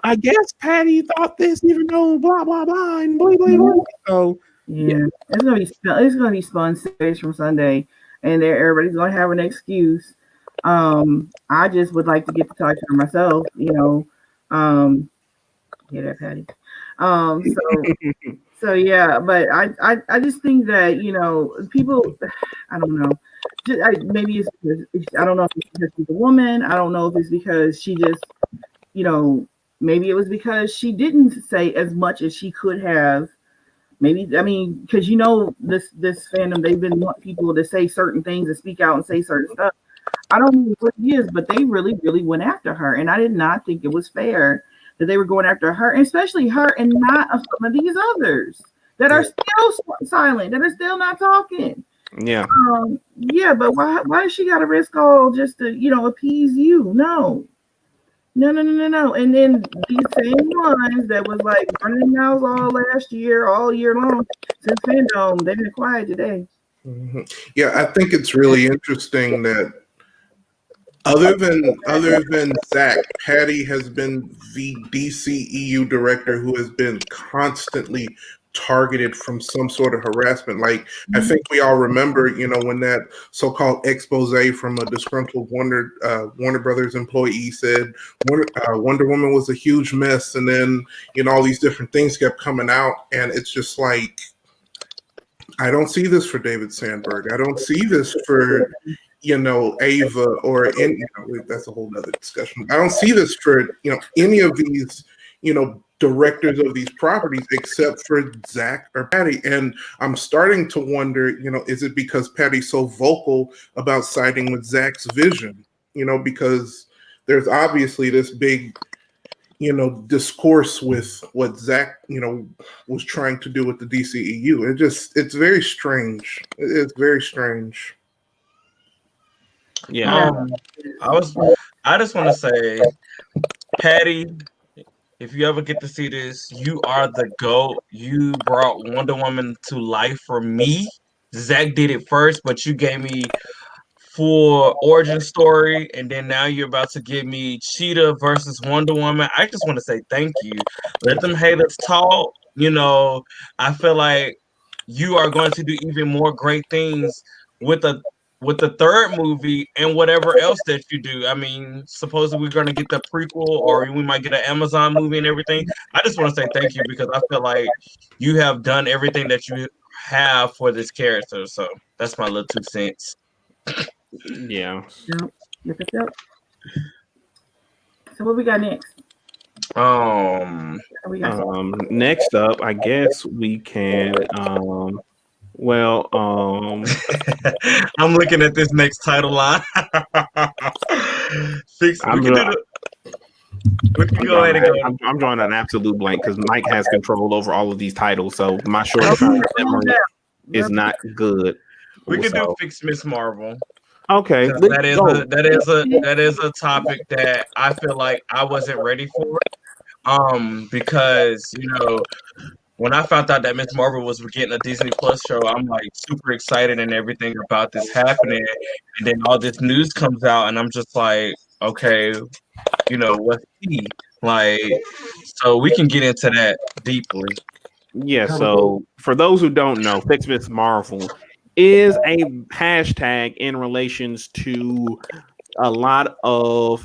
I guess Patty thought this, even though blah blah blah and blah blah blah." So yeah, it's gonna be spun series from Sunday, and everybody's gonna have an excuse. I just would like to get to talk to her myself, Yeah, that Patty. So yeah, but I just think that people, I don't know. Maybe it's because I don't know if it's because she's a woman. I don't know if it's because she just, maybe it was because she didn't say as much as she could have. Maybe, I mean, because this fandom, they've been wanting people to say certain things and speak out and say certain stuff. I don't know what it is, but they really, really went after her, and I did not think it was fair that they were going after her, and especially her, and not some of these others that are still silent, that are still not talking. Yeah. Yeah, but why does she got to risk all just to appease you? No. And then these same ones that was like running mouths all year long since fandom, they've been quiet today. Mm-hmm. Yeah, I think it's really interesting that other than Zach, Patty has been the DCEU director who has been constantly targeted from some sort of harassment. Like, I think we all remember, when that so-called expose from a disgruntled Warner Brothers employee said Wonder Woman was a huge mess, and then all these different things kept coming out, and it's just like, I don't see this for David Sandberg. I don't see this for Ava, or that's a whole other discussion. I don't see this for any of these directors of these properties except for Zach or Patty. And I'm starting to wonder, is it because Patty's so vocal about siding with Zach's vision? Because there's obviously this big discourse with what Zach was trying to do with the DCEU. It's very strange. It's very strange. Yeah. I just want to say, Patty, if you ever get to see this, you are the GOAT. You brought Wonder Woman to life for me. Zach did it first, but you gave me full origin story, and then now you're about to give me Cheetah versus Wonder Woman. I just want to say thank you. Let them haters talk. I feel like you are going to do even more great things with the third movie and whatever else that you do. I mean, supposedly we're going to get the prequel, or we might get an Amazon movie and everything. I just want to say thank you, because I feel like you have done everything that you have for this character. So that's my little 2 cents. Yeah. Yep. So what we got next? Next up, I guess we can. I'm looking at this next title line. I'm drawing an absolute blank because Mike has control over all of these titles, so my short-term memory is not good. We can do Fix Miss Marvel. Okay, that is a topic that I feel like I wasn't ready for. Because when I found out that Miss Marvel was getting a Disney Plus show, I'm like super excited and everything about this happening, and then all this news comes out, and I'm just like, okay, what's he like? So we can get into that deeply. Yeah. So for those who don't know, Fix Miss Marvel is a hashtag in relations to a lot of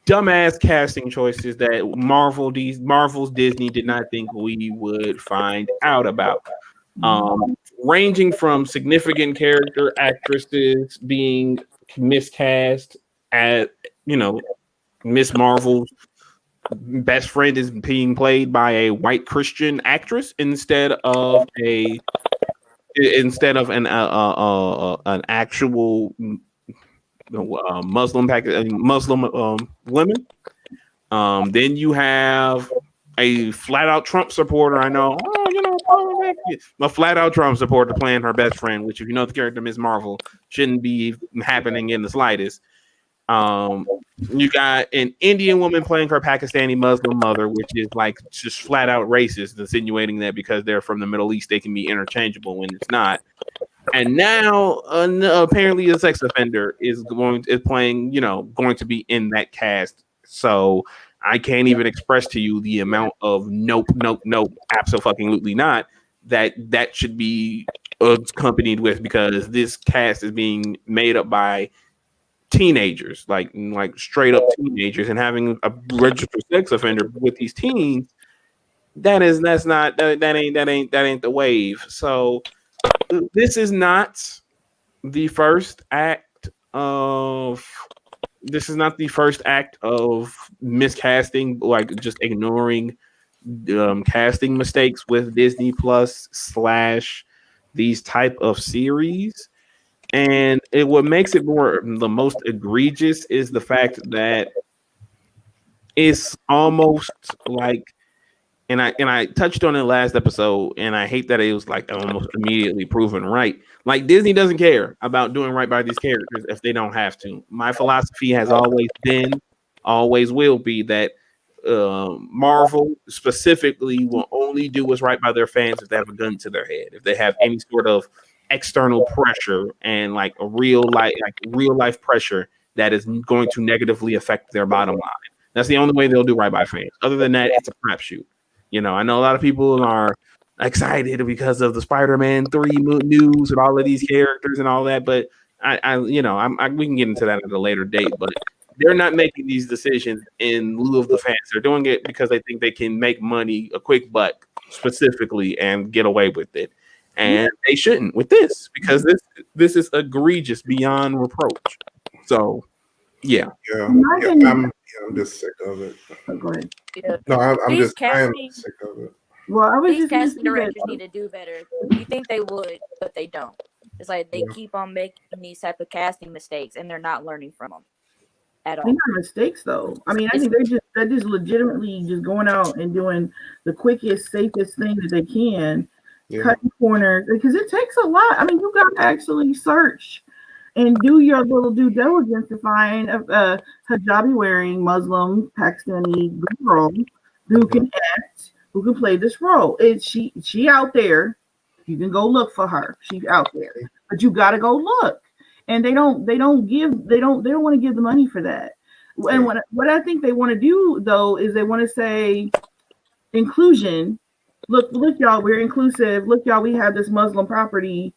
dumbass casting choices that Marvel's Disney did not think we would find out about. Ranging from significant character actresses being miscast as, Miss Marvel's best friend is being played by a white Christian actress instead of an actual Muslim women. Then you have a flat out Trump supporter. I know, a flat out Trump supporter playing her best friend, which, if you know the character Ms. Marvel, shouldn't be happening in the slightest. You got an Indian woman playing her Pakistani Muslim mother, which is like just flat out racist, insinuating that because they're from the Middle East, they can be interchangeable when it's not. And now, apparently, a sex offender is going to be in that cast. So I can't even express to you the amount of nope, absolutely not that should be accompanied with, because this cast is being made up by teenagers, like straight up teenagers, and having a registered sex offender with these teens, that ain't the wave. So this is not the first act of miscasting, like just ignoring casting mistakes with Disney Plus / these type of series. And what makes it the most egregious is the fact that it's almost like, and I touched on it last episode, and I hate that it was like almost immediately proven right. Like, Disney doesn't care about doing right by these characters if they don't have to. My philosophy has always been, always will be, that Marvel specifically will only do what's right by their fans if they have a gun to their head, if they have any sort of external pressure and like real life pressure that is going to negatively affect their bottom line. That's the only way they'll do right by fans. Other than that, it's a crapshoot. I know a lot of people are excited because of the Spider-Man 3 news and all of these characters and all that. But we can get into that at a later date. But they're not making these decisions in lieu of the fans. They're doing it because they think they can make money, a quick buck specifically, and get away with it. And they shouldn't with this, because this is egregious beyond reproach. So, yeah. I'm just sick of it. Oh, go ahead. Yeah. No, I am These sick of it. Well, I was These just gonna casting say directors that- need to do better. You think they would, but they don't. It's like they keep on making these type of casting mistakes, and they're not learning from them at all. They're not mistakes, though. I mean, I think they're just legitimately just going out and doing the quickest, safest thing that they can, cutting corners, because it takes a lot. I mean, you got to actually search and do your little due diligence to find a hijabi wearing Muslim Pakistani girl who can act, who can play this role. She out there. You can go look for her. She's out there, but you got to go look. And they don't want to give the money for that. And what I think they want to do, though, is they want to say inclusion. Look, y'all, we're inclusive. Look, y'all, we have this Muslim property,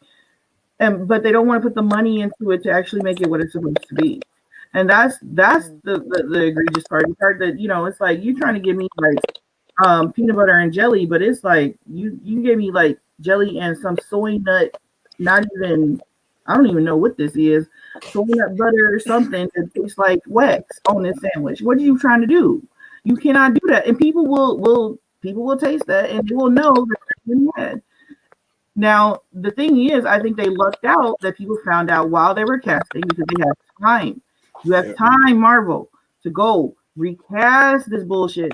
but they don't want to put the money into it to actually make it what it's supposed to be. And that's the egregious part. The part that, it's like you trying to give me like peanut butter and jelly, but it's like you gave me like jelly and some soy nut, not even. I don't even know what this is. Soy nut butter or something that tastes like wax on this sandwich. What are you trying to do? You cannot do that. And people will taste that and they will know that they're mad. Now, the thing is, I think they lucked out that people found out while they were casting, because they have time. You have time, Marvel, to go recast this bullshit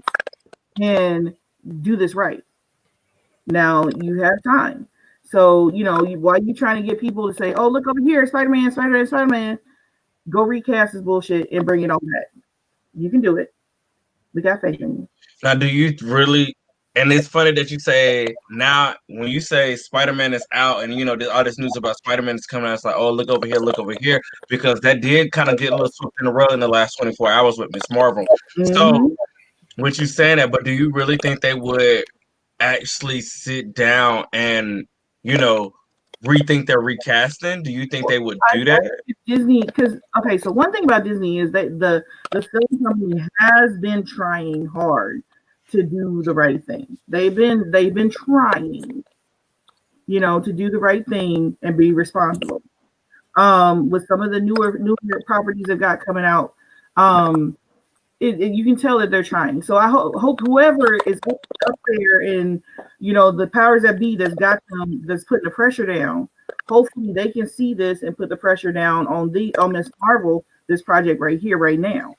and do this right. Now you have time. So, why are you trying to get people to say, oh, look over here, Spider-Man, go recast this bullshit and bring it on back. You can do it. We got faith in you. Now, do you really, and it's funny that you say, now, when you say Spider-Man is out and, all this news about Spider-Man is coming out, it's like, oh, look over here, because that did kind of get a little swept in the rug in the last 24 hours with Miss Marvel. Mm-hmm. So, with you saying that, but do you really think they would actually sit down and rethink their recasting? Do you think they would do that? Disney, so one thing about Disney is that the film company has been trying hard to do the right thing. They've been trying, to do the right thing and be responsible. With some of the newer properties that got coming out, you can tell that they're trying. So I hope whoever is up there in, the powers that be that's got them, that's putting the pressure down, hopefully they can see this and put the pressure down on Miss Marvel, this project right here, right now.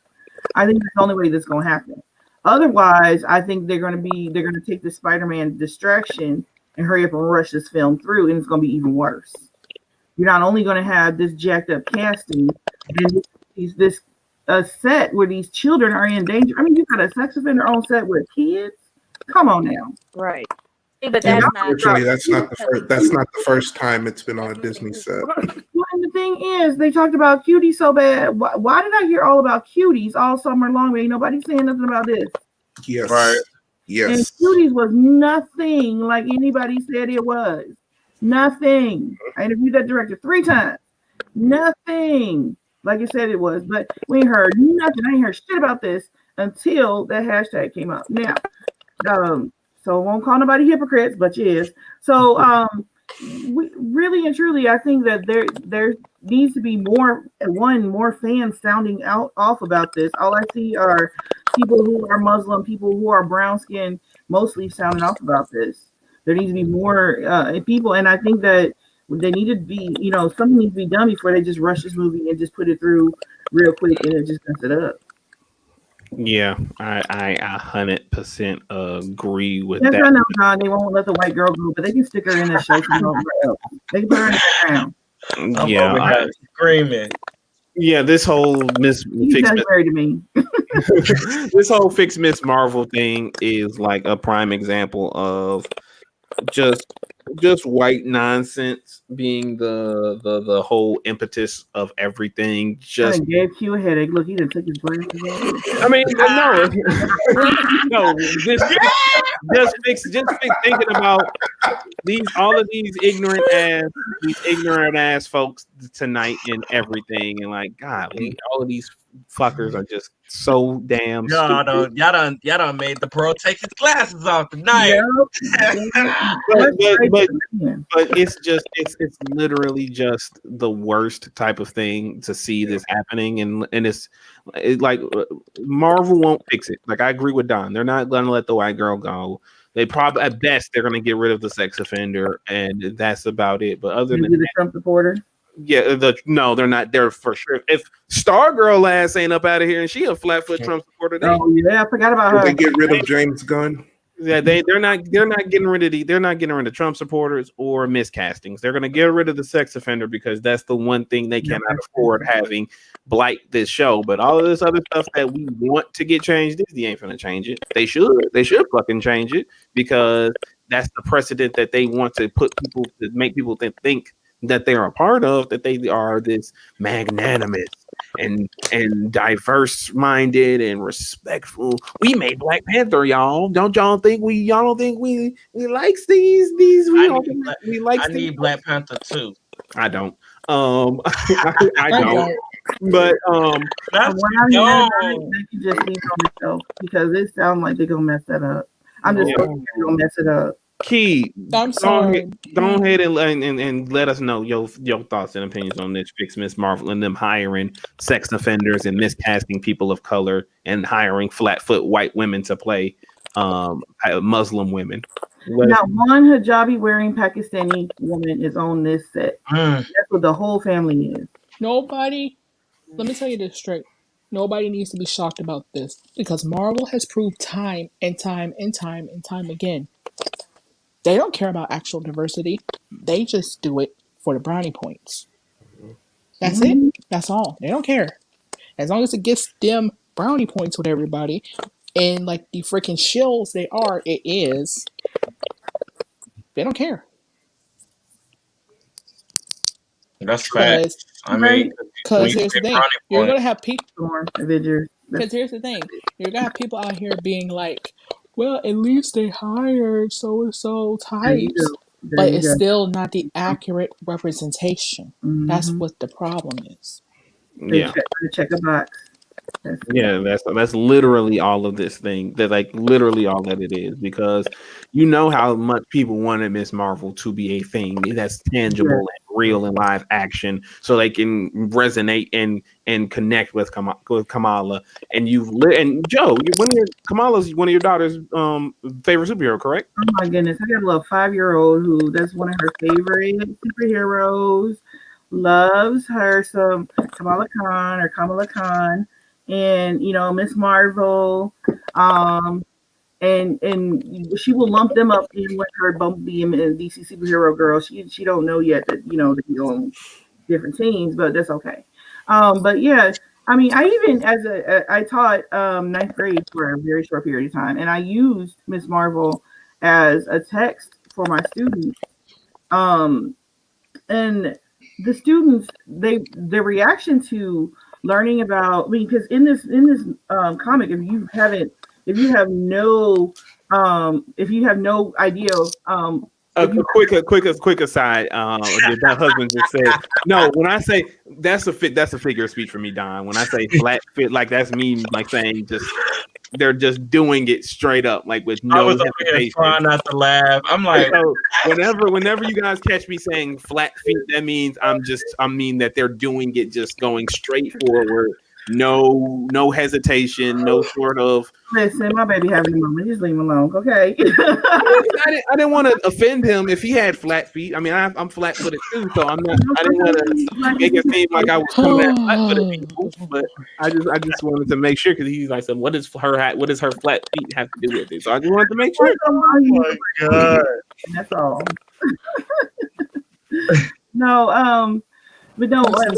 I think that's the only way that's going to happen. Otherwise, I think they're going to take the Spider-Man distraction and hurry up and rush this film through, and it's going to be even worse. You're not only going to have this jacked up casting and this a set where these children are in danger. I mean, you got a sex offender on set with kids. Come on now, right? But that's not the first time it's been on a Disney set. Well, and the thing is, they talked about cuties so bad. Why did I hear all about cuties all summer long? Ain't nobody saying nothing about this. Yes, right. Yes. And cuties was nothing like anybody said it was. Nothing. I interviewed that director 3 times. Nothing like it said it was, but we ain't heard nothing. I ain't heard shit about this until that hashtag came up. Now, so I won't call nobody hypocrites, but yes. So, we really and truly, I think that there needs to be more fans sounding off about this. All I see are people who are Muslim, people who are brown skinned, mostly sounding off about this. There needs to be more people, and I think that they need to be, something needs to be done before they just rush this movie and just put it through real quick and it just mess it up. Yeah, I 100% agree with yes, that. I know, John. They won't let the white girl go, but they can stick her in a show somewhere else. They can put her in the ground. Yeah, screaming. Yeah, this whole He's married to me. This whole Fix Miss Marvel thing is like a prime example of just white nonsense being the whole impetus of everything. Just gave Q a headache. Look, he didn't take his glasses off. I mean, no, this just fix thinking about all of these ignorant ass folks tonight and everything, and like, golly, all of these fuckers are just so damn stupid. Y'all done made the pro take his glasses off tonight. But it's literally just the worst type of thing to see this happening, and it's like Marvel won't fix it. Like, I agree with Don. They're not gonna let the white girl go. They probably, at best, they're gonna get rid of the sex offender, and that's about it. But other than the Trump supporter, yeah, no, they're not there for sure. If Stargirl ass ain't up out of here, and she a flatfoot Trump supporter, oh yeah, I forgot about her. They get rid of James Gunn. Yeah, they're not getting rid of Trump supporters or miscastings. They're gonna get rid of the sex offender because that's the one thing they cannot afford having blight this show. But all of this other stuff that we want to get changed, Disney ain't gonna change it. They should fucking change it because that's the precedent that they want to make people think that they're a part of, that they are this magnanimous and diverse minded and respectful. We made Black Panther, y'all. Don't think we likes these I need Black Panther too. I don't. I don't. But that's they can just leave on the show because it sounds like they're gonna mess that up. I'm just they're gonna mess it up. Key, I'm sorry. Go ahead and let us know your thoughts and opinions on this. Fix Miss Marvel and them hiring sex offenders and miscasting people of color and hiring flatfoot white women to play Muslim women. Not one hijabi wearing Pakistani woman is on this set. That's what the whole family is. Nobody. Let me tell you this straight. Nobody needs to be shocked about this because Marvel has proved time and time again. They don't care about actual diversity. They just do it for the brownie points. That's it. That's all. They don't care. As long as it gets them brownie points with everybody, and like the freaking shills they are, it is. They don't care. That's fact. I mean, because here's the thing. You're going to have people. Because here's the thing. You're going to have people out here being like, well, at least they hired so types. But it's still not the accurate representation. That's what the problem is. Yeah. Check a box. That's literally all of this thing. That's like literally all that it is, because you know how much people wanted Miss Marvel to be a thing that's tangible and real and live action, so they can resonate and connect with Kamala. And Joe, Kamala's one of your daughter's favorite superhero, correct? Oh my goodness, I got a little 5-year-old who that's one of her favorite superheroes. Loves her some Kamala Khan. And Miss Marvel, and she will lump them up in with her Bumblebee and DC superhero girl. She don't know yet that they're on different teams, but that's okay. But yeah, I mean, I even I taught 9th grade for a very short period of time, and I used Miss Marvel as a text for my students. And the students, their reaction to learning about, because in this comic, if you have no idea, a quick aside. That husband just said no. When I say that's a figure of speech for me, Don. When I say flat fit, like that's me like saying they're just doing it straight up, like with no hesitation. Trying not to laugh. I'm like, so whenever you guys catch me saying flat feet, that means I mean that they're doing it, just going straight forward. No hesitation, no sort of. Listen, my baby having a moment. Just leave him alone, okay? I didn't want to offend him if he had flat feet. I mean, I'm flat-footed too, so I'm not. I didn't want to make it seem like I was coming at flat-footed people, but I just wanted to make sure, because he's like, so what does her flat feet have to do with it? So I just wanted to make sure. Oh my god, that's all. No, but no, I taught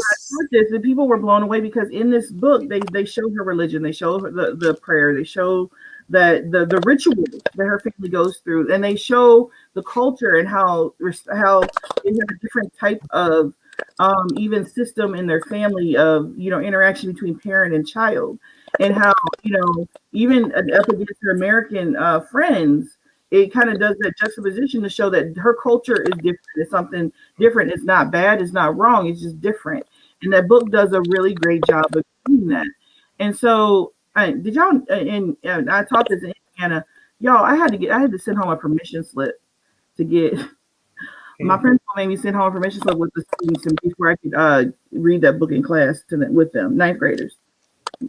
this, and people were blown away because in this book they show her religion, they show her the prayer, they show that the ritual that her family goes through, and they show the culture and how they have a different type of even system in their family of interaction between parent and child, and how even up against her American friends, it kind of does that juxtaposition to show that her culture is different. It's something different. It's not bad. It's not wrong. It's just different. And that book does a really great job of doing that. And so, did y'all? And I taught this in Indiana. Y'all, I had to send home a permission slip to get. My principal made me send home a permission slip with the students before I could read that book in class with them, ninth graders.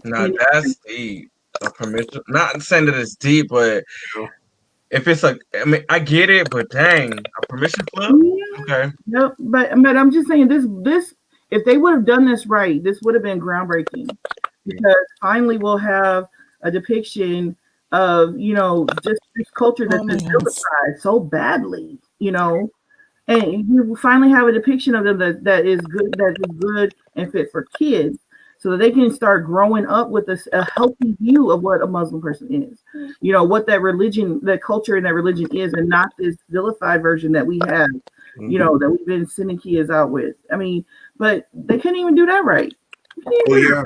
Now that's deep. A permission, not saying that it's deep, but if it's I mean, I get it, but dang, a permission slip. Yeah. Okay. Yep, but I'm just saying this. If they would have done this right, this would have been groundbreaking. Because finally we'll have a depiction of just this culture that's been vilified so badly, and you finally have a depiction of them that is good and fit for kids, so that they can start growing up with a healthy view of what a Muslim person is, what that religion, that culture and that religion is, and not this vilified version that we have, that we've been sending kids out with. I mean, but they couldn't even do that right. Well, yeah,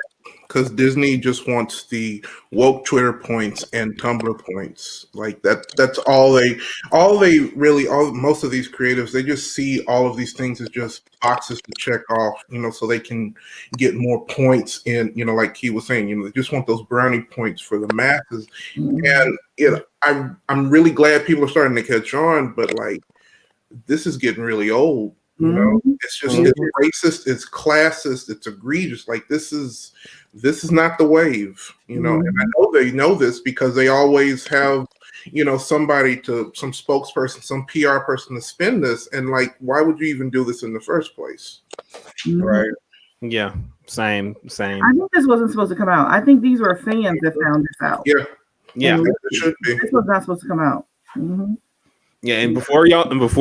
because Disney just wants the woke Twitter points and Tumblr points. Like that's all most of these creatives, they just see all of these things as just boxes to check off, so they can get more points in, like he was saying, they just want those brownie points for the masses. And I'm really glad people are starting to catch on, but like this is getting really old. It's just it's racist, it's classist, it's egregious. Like this is not the wave, and I know they know this because they always have, some spokesperson, some PR person to spin this. And like, why would you even do this in the first place? Right. Yeah. Same. I think this wasn't supposed to come out. I think these were fans that found this out. Yeah. And it should be. This was not supposed to come out. Yeah, and before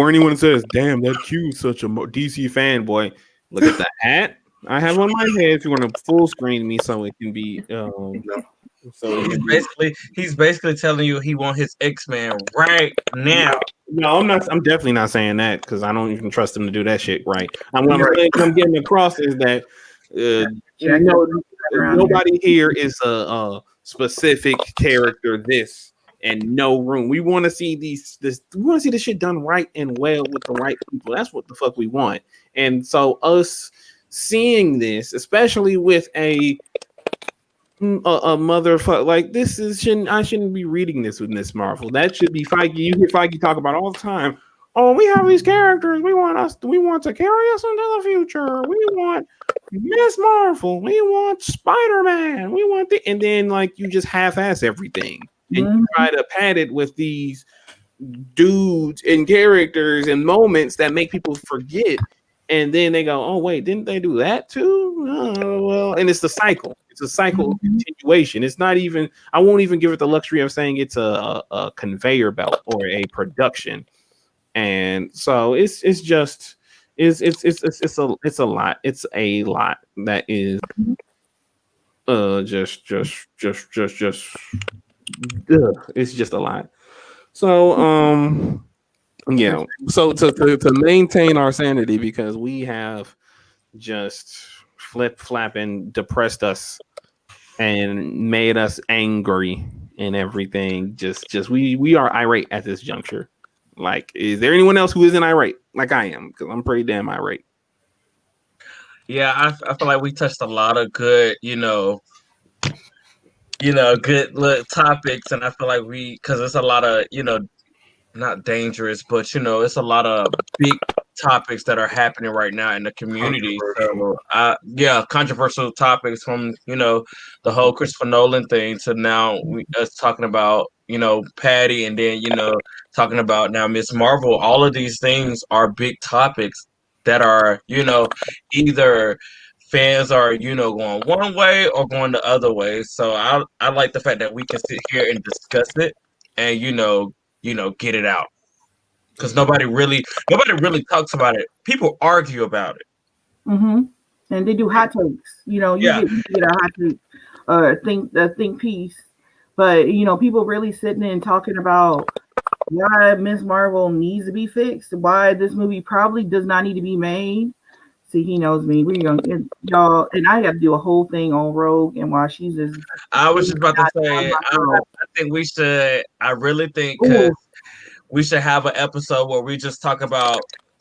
anyone says, "Damn, that Q is such a DC fanboy," look at the hat I have on my head. If you want to full screen me, so it can be. So he's basically telling you he want his X-Men right now. No, I'm not. I'm definitely not saying that because I don't even trust him to do that shit right. What I'm getting across is that nobody here is a specific character. This. And no room. We want to see this. We want to see this shit done right and well with the right people. That's what the fuck we want. And so us seeing this, especially with a motherfucker like this, I shouldn't be reading this with Miss Marvel. That should be Feige. You hear Feige talk about all the time. Oh, we have these characters. We want to carry us into the future. We want Miss Marvel. We want Spider-Man. We want and then like you just half-ass everything. And you try to pad it with these dudes and characters and moments that make people forget. And then they go, oh, wait, didn't they do that too? Oh, well, and it's the cycle. It's a cycle of continuation. It's not even, I won't even give it the luxury of saying it's a conveyor belt or a production. And so it's a lot. It's a lot that is it's just a lot. So yeah. So to maintain our sanity, because we have just flip-flapping depressed us and made us angry and everything. Just we are irate at this juncture. Like, is there anyone else who isn't irate like I am? Because I'm pretty damn irate. Yeah, I feel like we touched a lot of good, good topics, and I feel like because it's a lot of, not dangerous, but it's a lot of big topics that are happening right now in the community. So, controversial topics from the whole Christopher Nolan thing to now us talking about Patty, and then talking about now Miss Marvel. All of these things are big topics that are either fans are going one way or going the other way. So I like the fact that we can sit here and discuss it and get it out, because nobody really talks about it. People argue about it. And they do hot takes. You get a hot take, think piece, but people really sitting and talking about why Miss Marvel needs to be fixed, why this movie probably does not need to be made. See, he knows me. We're gonna get y'all, and I got to do a whole thing on Rogue and why she's I was just about to say, I think we should. I really think because we should have an episode where we just talk about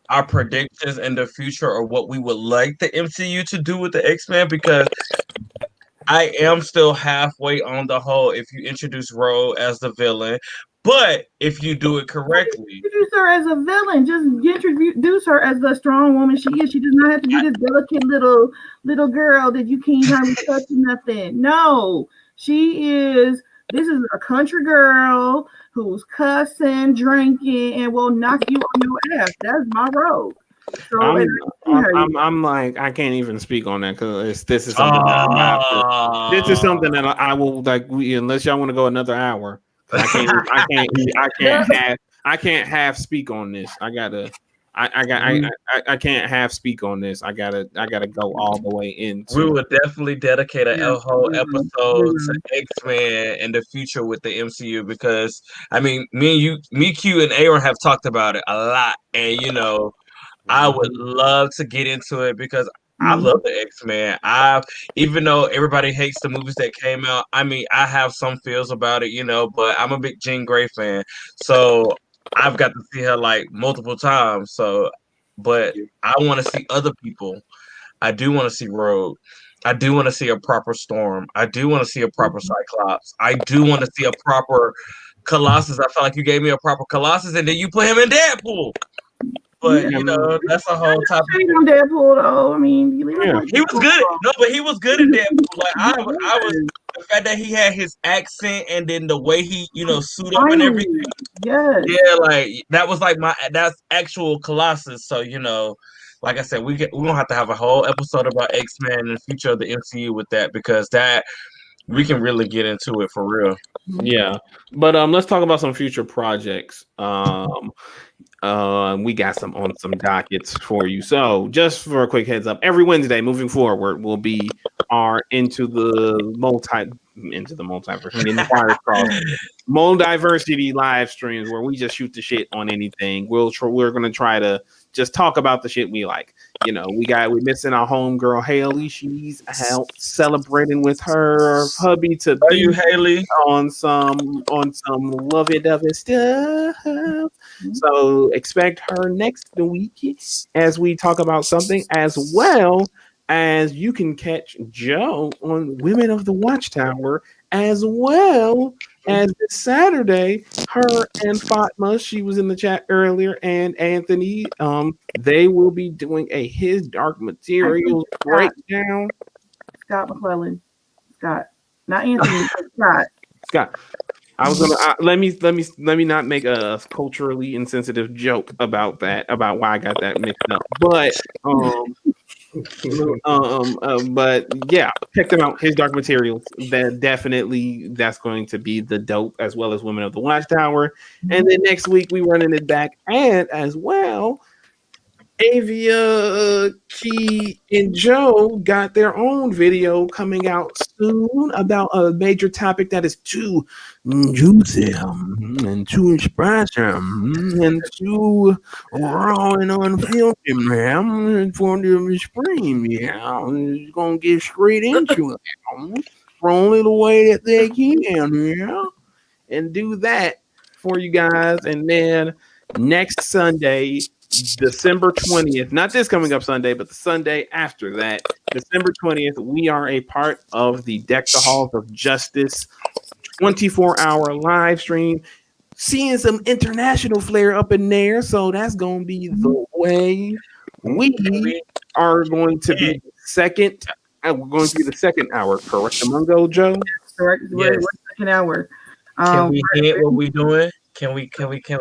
our predictions in the future or what we would like the MCU to do with the X-Men, because I am still halfway on the whole if you introduce Rogue as the villain, but if you do it correctly. Introduce her as a villain. Just introduce her as the strong woman she is. She does not have to be this delicate little girl that you can't hardly touch nothing. No, she is. This is a country girl who's cussing, drinking, and will knock you on your ass. That's my Rogue. So I'm like, I can't even speak on that because this is something that this is something that I will like. Unless y'all want to go another hour, I can't half speak on this. I can't half speak on this. I gotta go all the way into. We would definitely dedicate a whole episode to X-Men in the future with the MCU, because I mean, me, Q, and Aaron have talked about it a lot, and I would love to get into it because I love the X-Men. Even though everybody hates the movies that came out, I mean, I have some feels about it, but I'm a big Jean Grey fan. So I've got to see her like multiple times. But I want to see other people. I do want to see Rogue. I do want to see a proper Storm. I do want to see a proper Cyclops. I do want to see a proper Colossus. I felt like you gave me a proper Colossus and then you put him in Deadpool. But that's a whole topic. On Deadpool, though. I mean, he was good. No, but he was good in Deadpool. Like I was the fact that he had his accent and then the way he, suit up and everything. Yes. Yeah, like that was like that's actual Colossus. So like I said, we're gonna have to have a whole episode about X-Men and the future of the MCU with that, because that we can really get into it for real. Yeah, but let's talk about some future projects. We got some dockets for you. So just for a quick heads up, every Wednesday moving forward will be our into the multiversity live streams where we just shoot the shit on anything. We're gonna try to just talk about the shit we like. We're missing our homegirl Haley. She's out celebrating with her hubby to Are you Haley on some lovey-dovey stuff. So expect her next week as we talk about something, as well as you can catch Joe on Women of the Watchtower, as well as this Saturday, her and Fatma, she was in the chat earlier, and Anthony, they will be doing a His Dark Materials breakdown. Scott McClellan. Scott. Not Anthony, but Scott. I was gonna let me not make a culturally insensitive joke about that, about why I got that mixed up. But but yeah, check them out. His Dark Materials. That's going to be the dope, as well as Women of the Watchtower. And then next week we running it back, and as well, Avia, Key, and Joe got their own video coming out soon about a major topic that is too juicy and too expressive and too raw and unfiltered, man, for the stream. Yeah, it's gonna get straight into it, throw it the way that they can, and do that for you guys. And then next Sunday, December 20th, not this coming up Sunday, but the Sunday after that, December 20th, we are a part of the Deck the Halls of Justice 24-hour live stream, seeing some international flair up in there. So that's going to be the way. We are going to be second. We're going to be the second hour, correct, Amungo, Joe? Correct. We're second hour. Can we hit what we doing? Can we?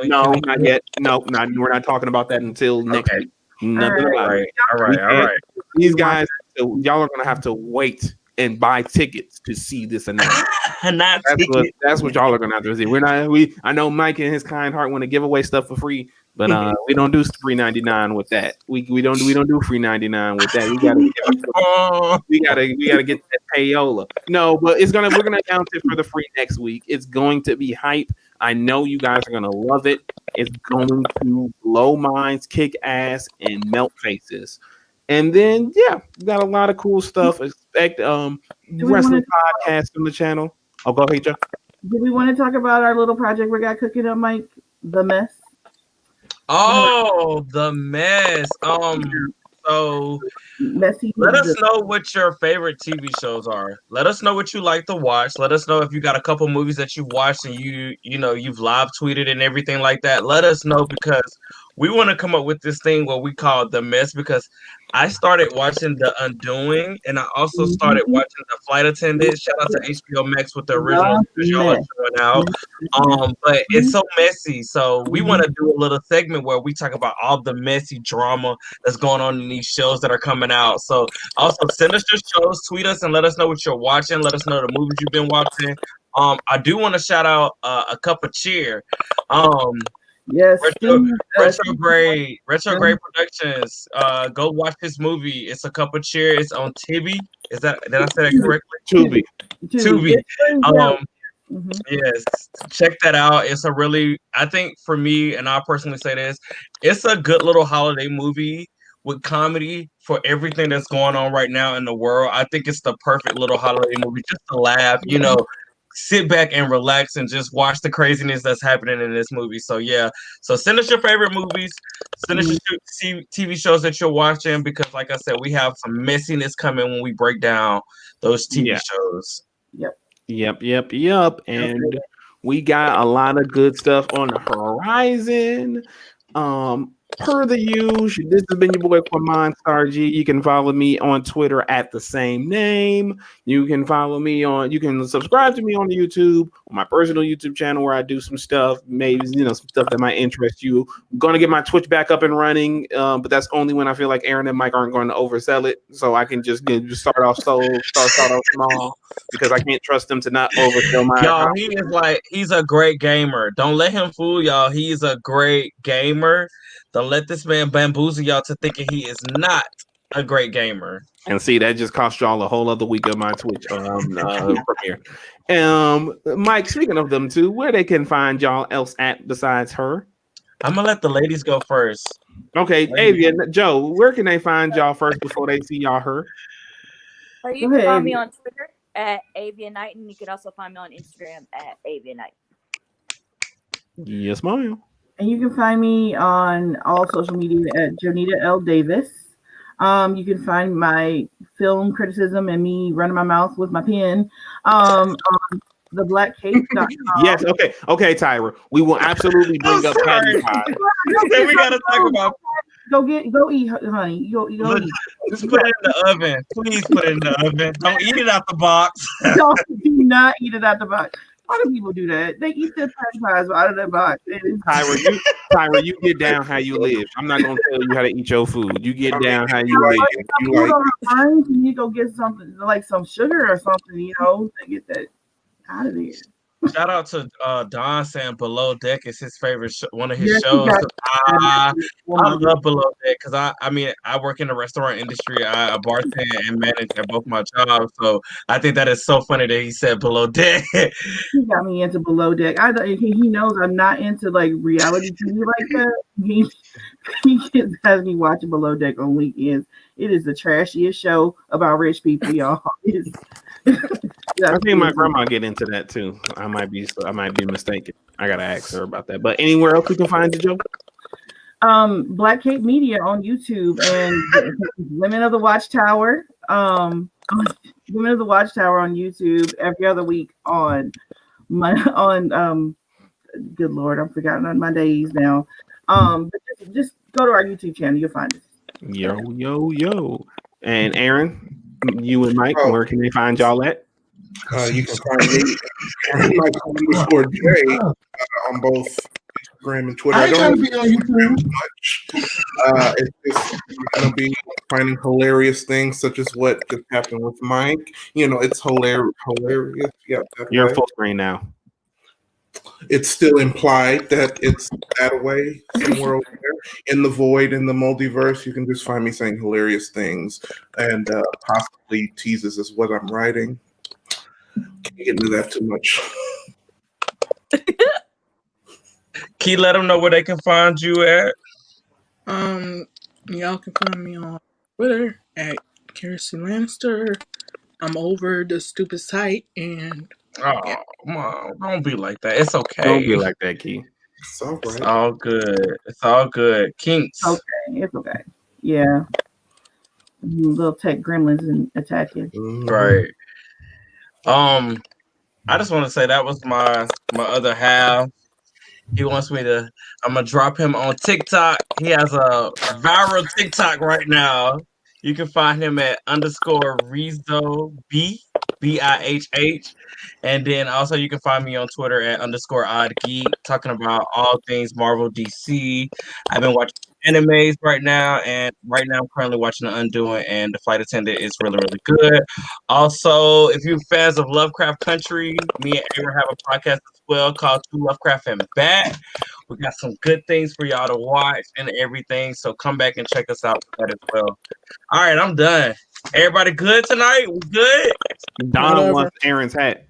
No, not yet. No, we're not talking about that until next week. Nothing about it. All right. These guys, y'all are gonna have to wait and buy tickets to see this announcement. That's what y'all are gonna have to see. I know Mike and his kind heart want to give away stuff for free, but we don't do free 99 with that. We don't do free 99 with that. We gotta get that payola. No, but we're gonna announce it for the free next week. It's going to be hype. I know you guys are gonna love it. It's going to blow minds, kick ass, and melt faces. And then we got a lot of cool stuff. Expect wrestling podcasts on the channel. Oh, go ahead, Joe. Do we want to talk about our little project we got cooking up, Mike? The Mess. Oh, The Mess. So Messy. let us know what your favorite TV shows are. Let us know what you like to watch. Let us know if you got a couple movies that you watched and you've live tweeted and everything like that. Let us know because we want to come up with this thing what we call The Mess because I started watching The Undoing and I also started watching The Flight Attendant. Shout out to HBO Max with the original because y'all are showing out. But it's so messy. So we want to do a little segment where we talk about all the messy drama that's going on in these shows that are coming out. So also send us your shows, tweet us, and let us know what you're watching. Let us know the movies you've been watching. I do want to shout out A Cup of Cheer. Yes, Retrograde Productions. Go watch this movie. It's A Cup of Cheer. It's on Tubi. Did I say that correctly? Tubi. Yes, check that out. It's I think for me, and I'll personally say this, it's a good little holiday movie with comedy for everything that's going on right now in the world. I think it's the perfect little holiday movie just to laugh, sit back and relax and just watch the craziness that's happening in this movie. So yeah, so send us your favorite movies, send us your TV shows that you're watching because like I said, we have some messiness coming when we break down those TV shows. Yep. And we got a lot of good stuff on the horizon. Per the usual, this has been your boy Quamon Star G. You can follow me on Twitter at the same name. You can subscribe to me on the YouTube, on my personal YouTube channel where I do some stuff, maybe some stuff that might interest you. I'm gonna get my Twitch back up and running, but that's only when I feel like Aaron and Mike aren't going to oversell it, so I can just start off small because I can't trust them to not oversell my. Y'all, he's a great gamer. Don't let him fool y'all. He's a great gamer. Don't let this man bamboozle y'all to thinking he is not a great gamer. And see, that just cost y'all a whole other week of my Twitch premiere. Mike, speaking of them two, where they can find y'all else at besides her? I'm gonna let the ladies go first. Okay, Avia, Joe, where can they find y'all first before they see y'all her? You can find me on Twitter at Avia Knight, and you can also find me on Instagram at Avia Knight. Yes, ma'am. And you can find me on all social media at Jonita L. Davis. You can find my film criticism and me running my mouth with my pen on theblackcape.com. Yes, okay, Tyra. We will absolutely bring up Patty Pie. We gotta talk about. Go eat, honey. Go eat. Just put it in the oven. Please put it in the oven. Don't eat it out the box. Do not eat it out the box. Why do people do that? They eat their patty pies out of their box. Tyra, you get down how you live. I'm not gonna tell you how to eat your food. You get down how you live. You need to go get something like some sugar or something, to get that out of there. Shout out to Don saying Below Deck is his favorite one of his shows. I love Below Deck because I work in the restaurant industry. I bartend and manage at both my jobs, so I think that is so funny that he said Below Deck. He got me into Below Deck. He knows I'm not into like reality TV like that. He just has me watching Below Deck on weekends. It is the trashiest show about rich people, y'all. I think my grandma get into that too. I might be mistaken. I gotta ask her about that. But anywhere else we can find you, Joe? Black Cape Media on YouTube and Women of the Watchtower. Women of the Watchtower on YouTube every other week on good Lord, I'm forgotten on my days now. But just go to our YouTube channel, you'll find us. Yo. And Aaron, you and Mike, where can they find y'all at? You can find me Aaron Mike _J on both Instagram and Twitter. I don't be on YouTube much. It's just gonna be finding hilarious things such as what just happened with Mike. It's hilarious. Yeah, you're full screen now. It's still implied that it's that way somewhere over there in the void, in the multiverse. You can just find me saying hilarious things and possibly teases is what I'm writing. Can't get into that too much. Can you let them know where they can find you at? Y'all can find me on Twitter at Kirsten Lannister. I'm over the stupid site and come on, don't be like that. It's okay. Don't be like that, Key. It's all It's right. all good. It's all good. Kinks. Okay, it's okay. Yeah, little tech gremlins and attacking. Right. Um, I just want to say that was my other half. He wants me to. I'm gonna drop him on TikTok. He has a viral TikTok right now. You can find him at underscore Rizzo BIHH, and then also you can find me on Twitter at underscore Odd Geek, talking about all things Marvel, DC. I've been watching animes right now, and right now I'm currently watching The Undoing, and The Flight Attendant is really really good. Also, if you're fans of Lovecraft Country, me and Aaron have a podcast as well called To Lovecraft and Back. We got some good things for y'all to watch and everything, so come back and check us out for that as well. All right, I'm done. Everybody good tonight? We good? Don Whatever. wants Aaron's hat.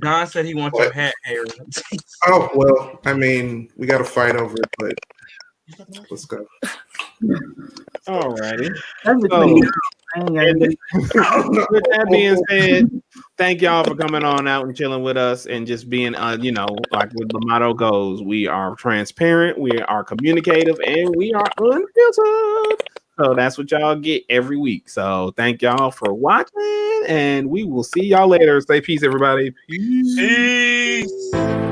Don said he wants your hat, Aaron. Oh well, I mean, we got to fight over it, but let's go. Alrighty. That's between y'all. I ain't got anything. With that being said, thank y'all for coming on out and chilling with us and just being, you know, like what the motto goes, we are transparent, we are communicative, and we are unfiltered. So that's what y'all get every week. So thank y'all for watching, and we will see y'all later. Say peace, everybody. Peace. Peace.